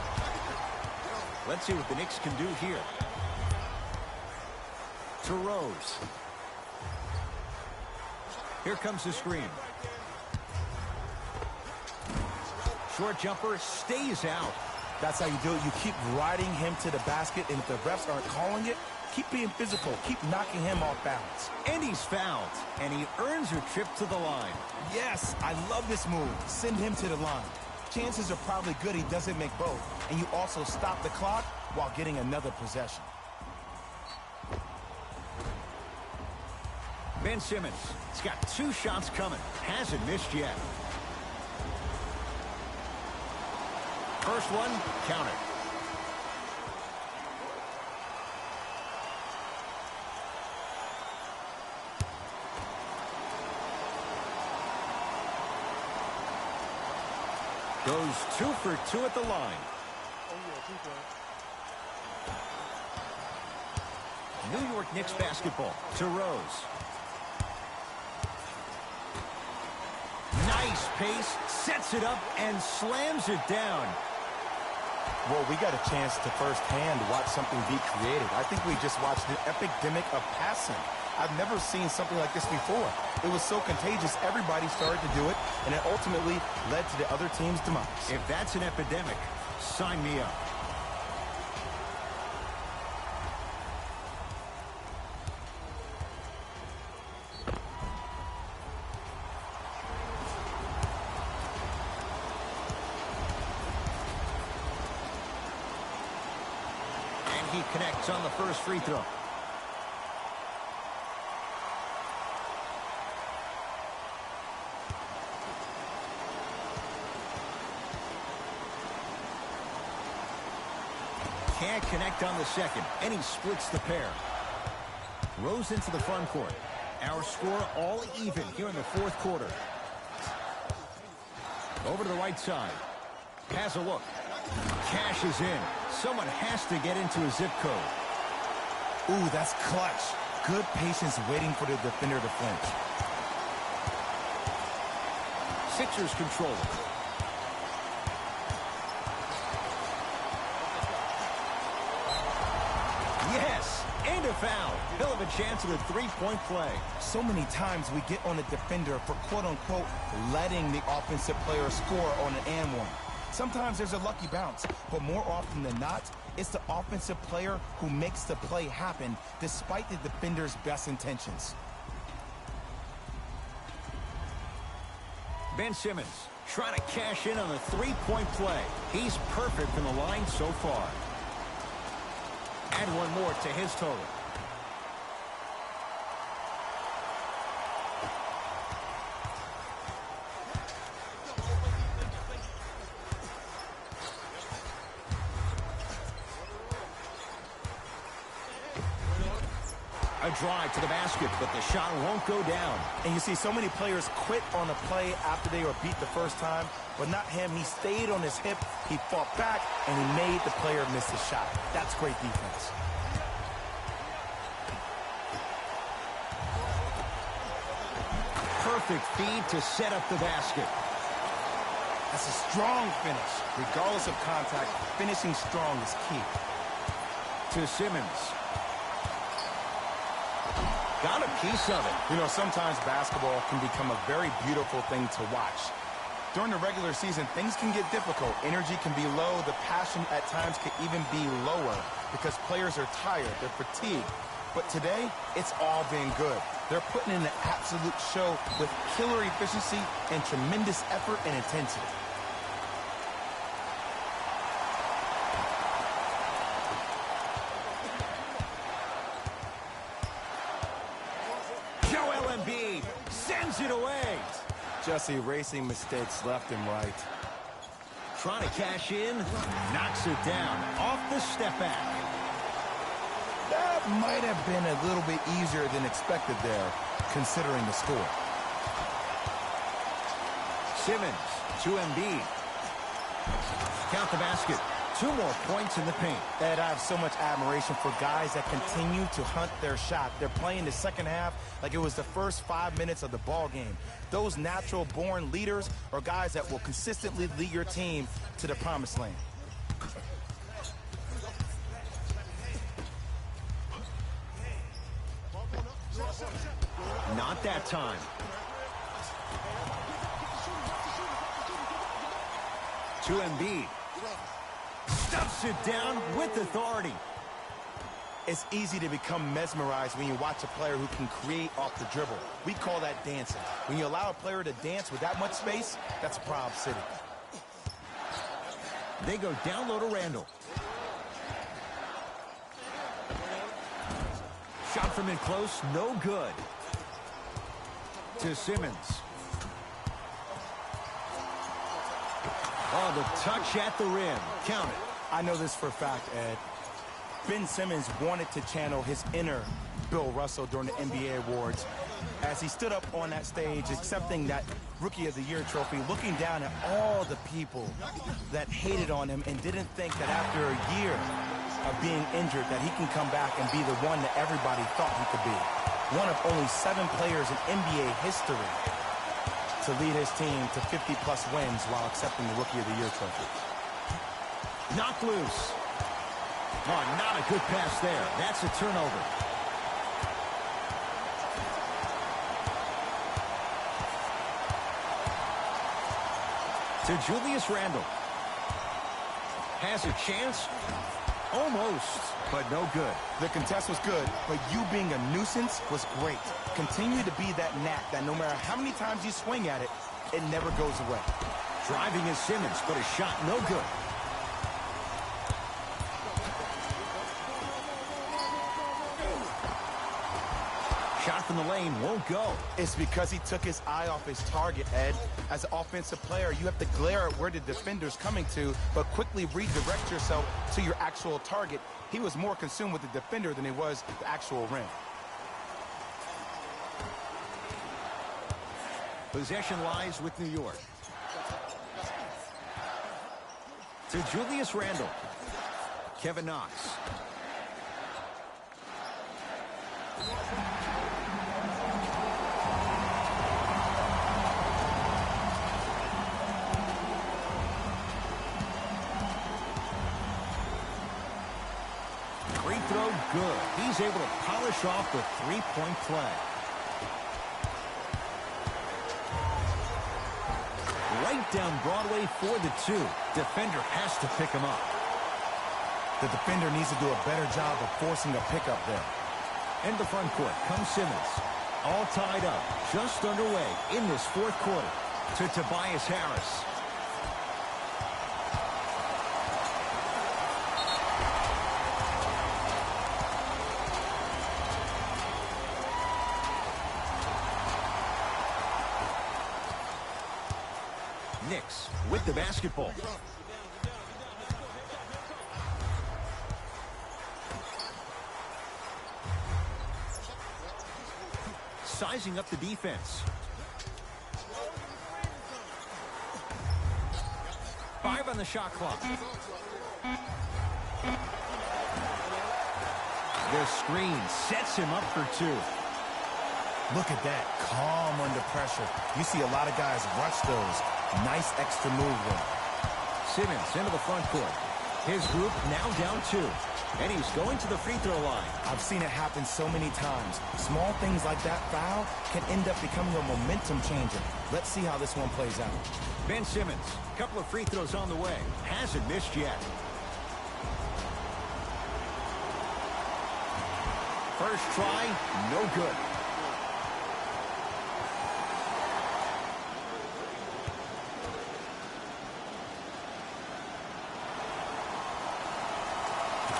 Let's see what the Knicks can do here. To Rose. Here comes the screen. Short jumper stays out. That's how you do it. You keep riding him to the basket, and if the refs aren't calling it, keep being physical. Keep knocking him off balance. And he's fouled, and he earns a trip to the line. Yes, I love this move. Send him to the line. Chances are probably good he doesn't make both, and you also stop the clock while getting another possession. Ben Simmons, he's got 2 shots coming. Hasn't missed yet. First one, counted. Goes 2 for 2 at the line. New York Knicks basketball to Rose. Nice pace, sets it up, and slams it down. Well, we got a chance to firsthand watch something be created. I think we just watched an epidemic of passing. I've never seen something like this before. It was so contagious, everybody started to do it, and it ultimately led to the other team's demise. If that's an epidemic, sign me up. He connects on the first free throw. Can't connect on the second, and he splits the pair. Rose into the front court. Our score all even here in the fourth quarter. Over to the right side. Has a look. Cashes in. Someone has to get into a zip code. Ooh, that's clutch. Good patience waiting for the defender to flinch. Sixers control it. Yes, and a foul. He'll have a chance at a three-point play. So many times we get on the defender for quote-unquote letting the offensive player score on an and one. Sometimes there's a lucky bounce, but more often than not, it's the offensive player who makes the play happen despite the defender's best intentions. Ben Simmons trying to cash in on a three-point play. He's perfect from the line so far. Add one more to his total. A drive to the basket, but the shot won't go down. And you see so many players quit on a play after they were beat the first time, but not him. He stayed on his hip, he fought back, and he made the player miss the shot. That's great defense. Perfect feed to set up the basket. That's a strong finish. Regardless of contact, finishing strong is key. To Simmons. Got a piece of it. You know, sometimes basketball can become a very beautiful thing to watch. During the regular season, things can get difficult. Energy can be low. The passion at times can even be lower because players are tired. They're fatigued. But today, it's all been good. They're putting in an absolute show with killer efficiency and tremendous effort and intensity. Sends it away. Just erasing mistakes left and right. Trying to cash in. Knocks it down. Off the step back. That might have been a little bit easier than expected there, considering the score. Simmons to Embiid. Count the basket. 2 more points in the paint. Ed, I have so much admiration for guys that continue to hunt their shot. They're playing the second half like it was the first 5 minutes of the ball game. Those natural-born leaders are guys that will consistently lead your team to the promised land. Not that time. To Embiid. Stuffs it down with authority. It's easy to become mesmerized when you watch a player who can create off the dribble. We call that dancing. When you allow a player to dance with that much space, that's a Proud City. They go down low to Randall. Shot from in close, no good. To Simmons. Oh, the touch at the rim. Count it. I know this for a fact, Ed. Ben Simmons wanted to channel his inner Bill Russell during the NBA awards as he stood up on that stage accepting that Rookie of the Year trophy, looking down at all the people that hated on him and didn't think that after a year of being injured that he can come back and be the one that everybody thought he could be. One of only 7 players in NBA history to lead his team to 50-plus wins while accepting the Rookie of the Year trophy. Knocked loose. Oh, not a good pass there. That's a turnover. To Julius Randle. Has a chance. Almost, but no good. The contest was good, but you being a nuisance was great. Continue to be that gnat that no matter how many times you swing at it, it never goes away. Driving is Simmons, but a shot no good. Shot from in the lane won't go. It's because he took his eye off his target, Ed. As an offensive player, you have to glare at where the defender's coming to, but quickly redirect yourself to your actual target. He was more consumed with the defender than he was the actual rim. Possession lies with New York. To Julius Randle. Kevin Knox. Free throw good. He's able to polish off the three-point play. Right down Broadway for the two. Defender has to pick him up. The defender needs to do a better job of forcing a pickup there. In the front court comes Simmons. All tied up. Just underway in this fourth quarter. To Tobias Harris. Knicks with the basketball. Sizing up the defense. 5 on the shot clock. The screen sets him up for 2. Look at that, calm under pressure. You see a lot of guys rush those. Nice extra move there. Simmons into the front court. His group now down 2. And he's going to the free throw line. I've seen it happen so many times. Small things like that foul can end up becoming a momentum changer. Let's see how this one plays out. Ben Simmons, a couple of free throws on the way. Hasn't missed yet. First try, no good.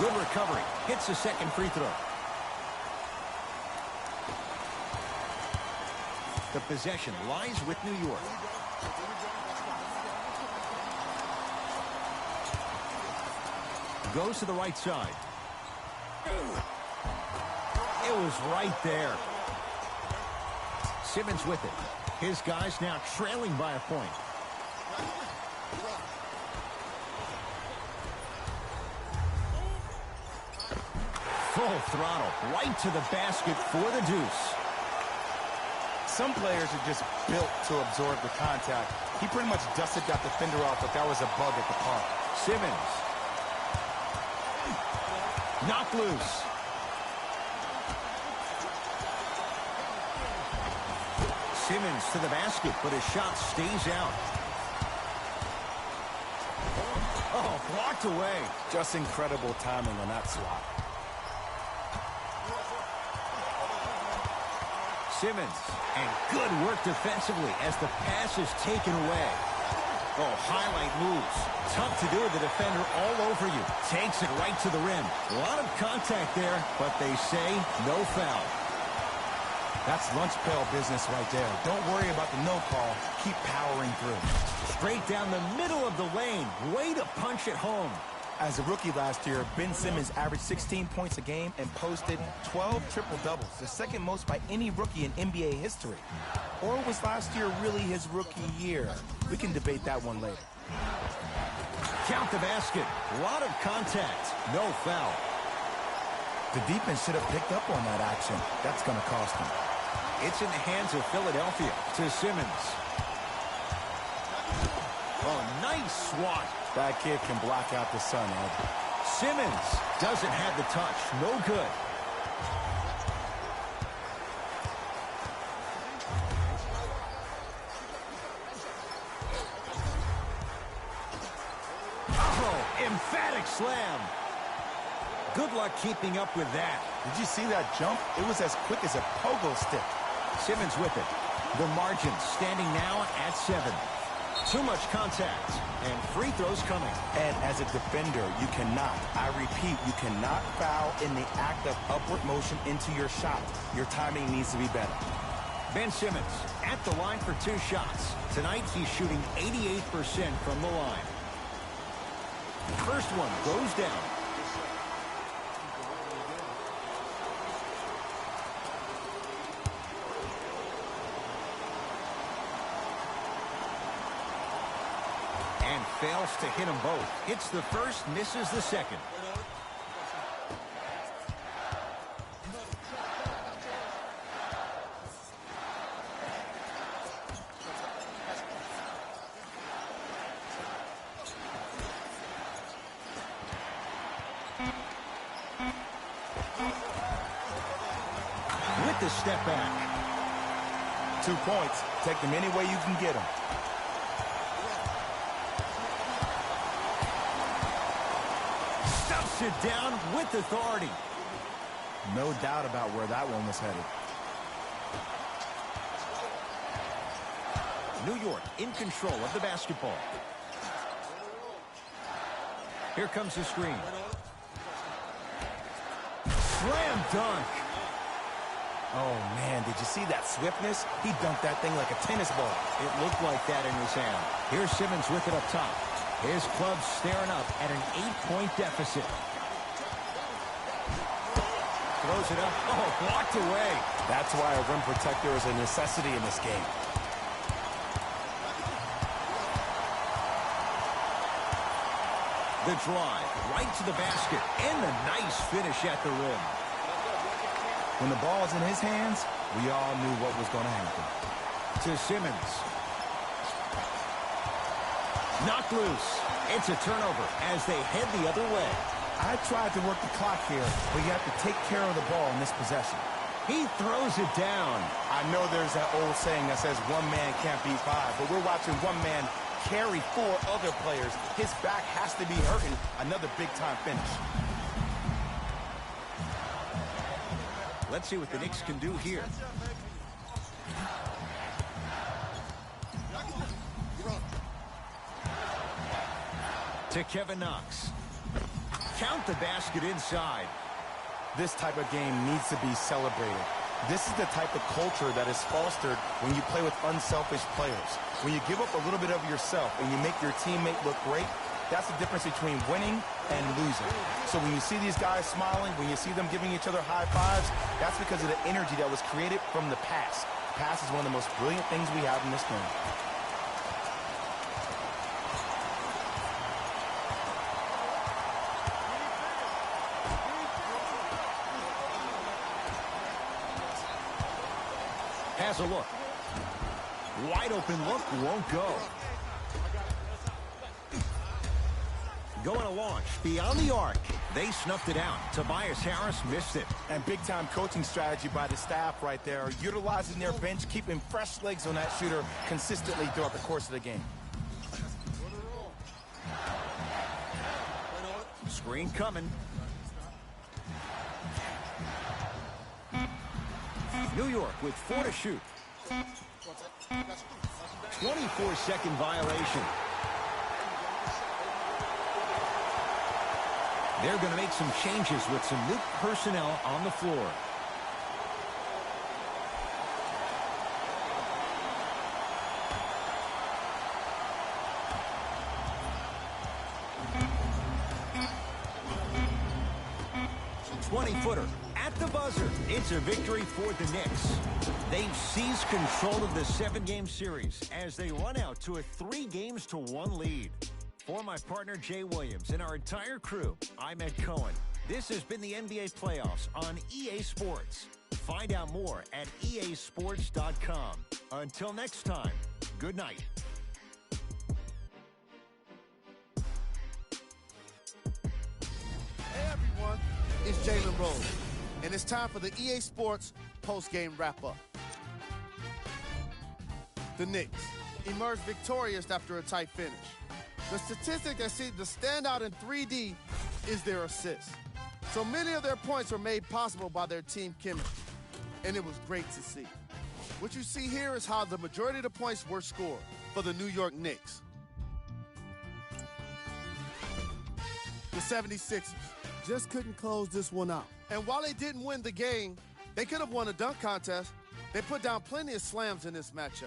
Good recovery. Hits the second free throw. The possession lies with New York. Goes to the right side. It was right there. Simmons with it. His guys now trailing by a point. Full throttle, right to the basket for the deuce. Some players are just built to absorb the contact. He pretty much dusted that defender off like that was a bug at the park. Simmons. Knocked loose. Simmons to the basket, but his shot stays out. Oh, blocked away. Just incredible timing on that swat. Simmons, and good work defensively as the pass is taken away. Oh, highlight moves. Tough to do with the defender all over you. Takes it right to the rim. A lot of contact there, but they say no foul. That's lunch pail business right there. Don't worry about the no call. Keep powering through. Straight down the middle of the lane. Way to punch it home. As a rookie last year, Ben Simmons averaged 16 points a game and posted 12 triple-doubles, the second most by any rookie in NBA history. Or was last year really his rookie year? We can debate that one later. Count the basket. A lot of contact. No foul. The defense should have picked up on that action. That's going to cost them. It's in the hands of Philadelphia to Simmons. Oh, nice swat. That kid can block out the sun, Ed. Simmons doesn't have the touch. No good. Oh, emphatic slam. Good luck keeping up with that. Did you see that jump? It was as quick as a pogo stick. Simmons with it. The margin standing now at 7. Too much contact, and free throws coming. And as a defender, you cannot, I repeat, you cannot foul in the act of upward motion into your shot. Your timing needs to be better. Ben Simmons at the line for 2 shots. Tonight, he's shooting 88% from the line. First one goes down. And fails to hit them both. Hits the first, misses the second. With the step back. 2 points. Take them any way you can get them. Stuffs it down with authority. No doubt about where that one was headed. New York in control of the basketball. Here comes the screen. Slam dunk. Oh, man, did you see that swiftness? He dunked that thing like a tennis ball. It looked like that in his hand. Here's Simmons with it up top. His club staring up at an 8-point deficit. Throws it up. Oh, blocked away. That's why a rim protector is a necessity in this game. The drive right to the basket. And the nice finish at the rim. When the ball is in his hands, we all knew what was going to happen. To Simmons. Knocked loose. It's a turnover as they head the other way. I tried to work the clock here, but you have to take care of the ball in this possession. He throws it down. I know there's that old saying that says one man can't beat 5, but we're watching one man carry 4 other players. His back has to be hurting. Another big-time finish. Let's see what the Knicks can do here. To Kevin Knox. Count the basket inside. This type of game needs to be celebrated. This is the type of culture that is fostered when you play with unselfish players. When you give up a little bit of yourself and you make your teammate look great, that's the difference between winning and losing. So when you see these guys smiling, when you see them giving each other high fives, that's because of the energy that was created from the pass. The pass is one of the most brilliant things we have in this game. Has a look. Wide open look, won't go. Going to launch beyond the arc. They snuffed it out. Tobias Harris missed it. And big-time coaching strategy by the staff right there, utilizing their bench, keeping fresh legs on that shooter consistently throughout the course of the game. Screen coming. New York with 4 to shoot. 24-second violation. They're going to make some changes with some new personnel on the floor. Footer at the buzzer. It's a victory for the Knicks. They've seized control of the 7-game series as they run out to a 3-1 lead. For my partner Jay Williams and our entire crew, I'm Ed Cohen. This has been the NBA playoffs on EA Sports. Find out more at easports.com. Until next time, good night. Hey everyone, it's Jalen Rose, and it's time for the EA Sports post-game wrap-up. The Knicks emerged victorious after a tight finish. The statistic that seems to stand out in 3D is their assists. So many of their points were made possible by their team chemistry, and it was great to see. What you see here is how the majority of the points were scored for the New York Knicks. The 76ers just couldn't close this one out. And while they didn't win the game, they could have won a dunk contest. They put down plenty of slams in this matchup.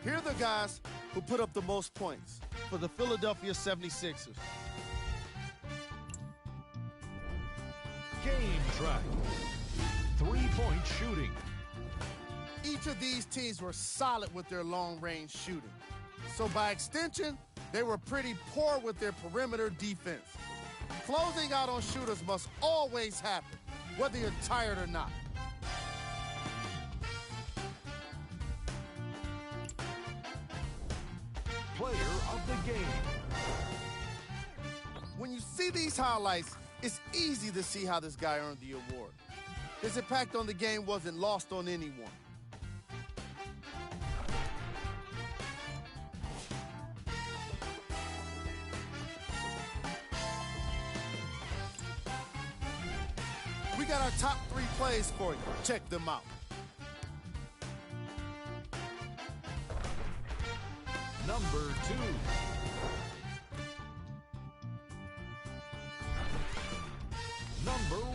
Here are the guys who put up the most points for the Philadelphia 76ers. Game track. Three-point shooting. Each of these teams were solid with their long-range shooting. So by extension, they were pretty poor with their perimeter defense. Closing out on shooters must always happen, whether you're tired or not. Player of the game. When you see these highlights, it's easy to see how this guy earned the award. His impact on the game wasn't lost on anyone. We got our top 3 plays for you. Check them out. Number 2. Number 1.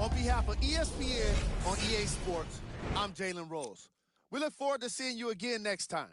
On behalf of ESPN on EA Sports, I'm Jalen Rose. We look forward to seeing you again next time.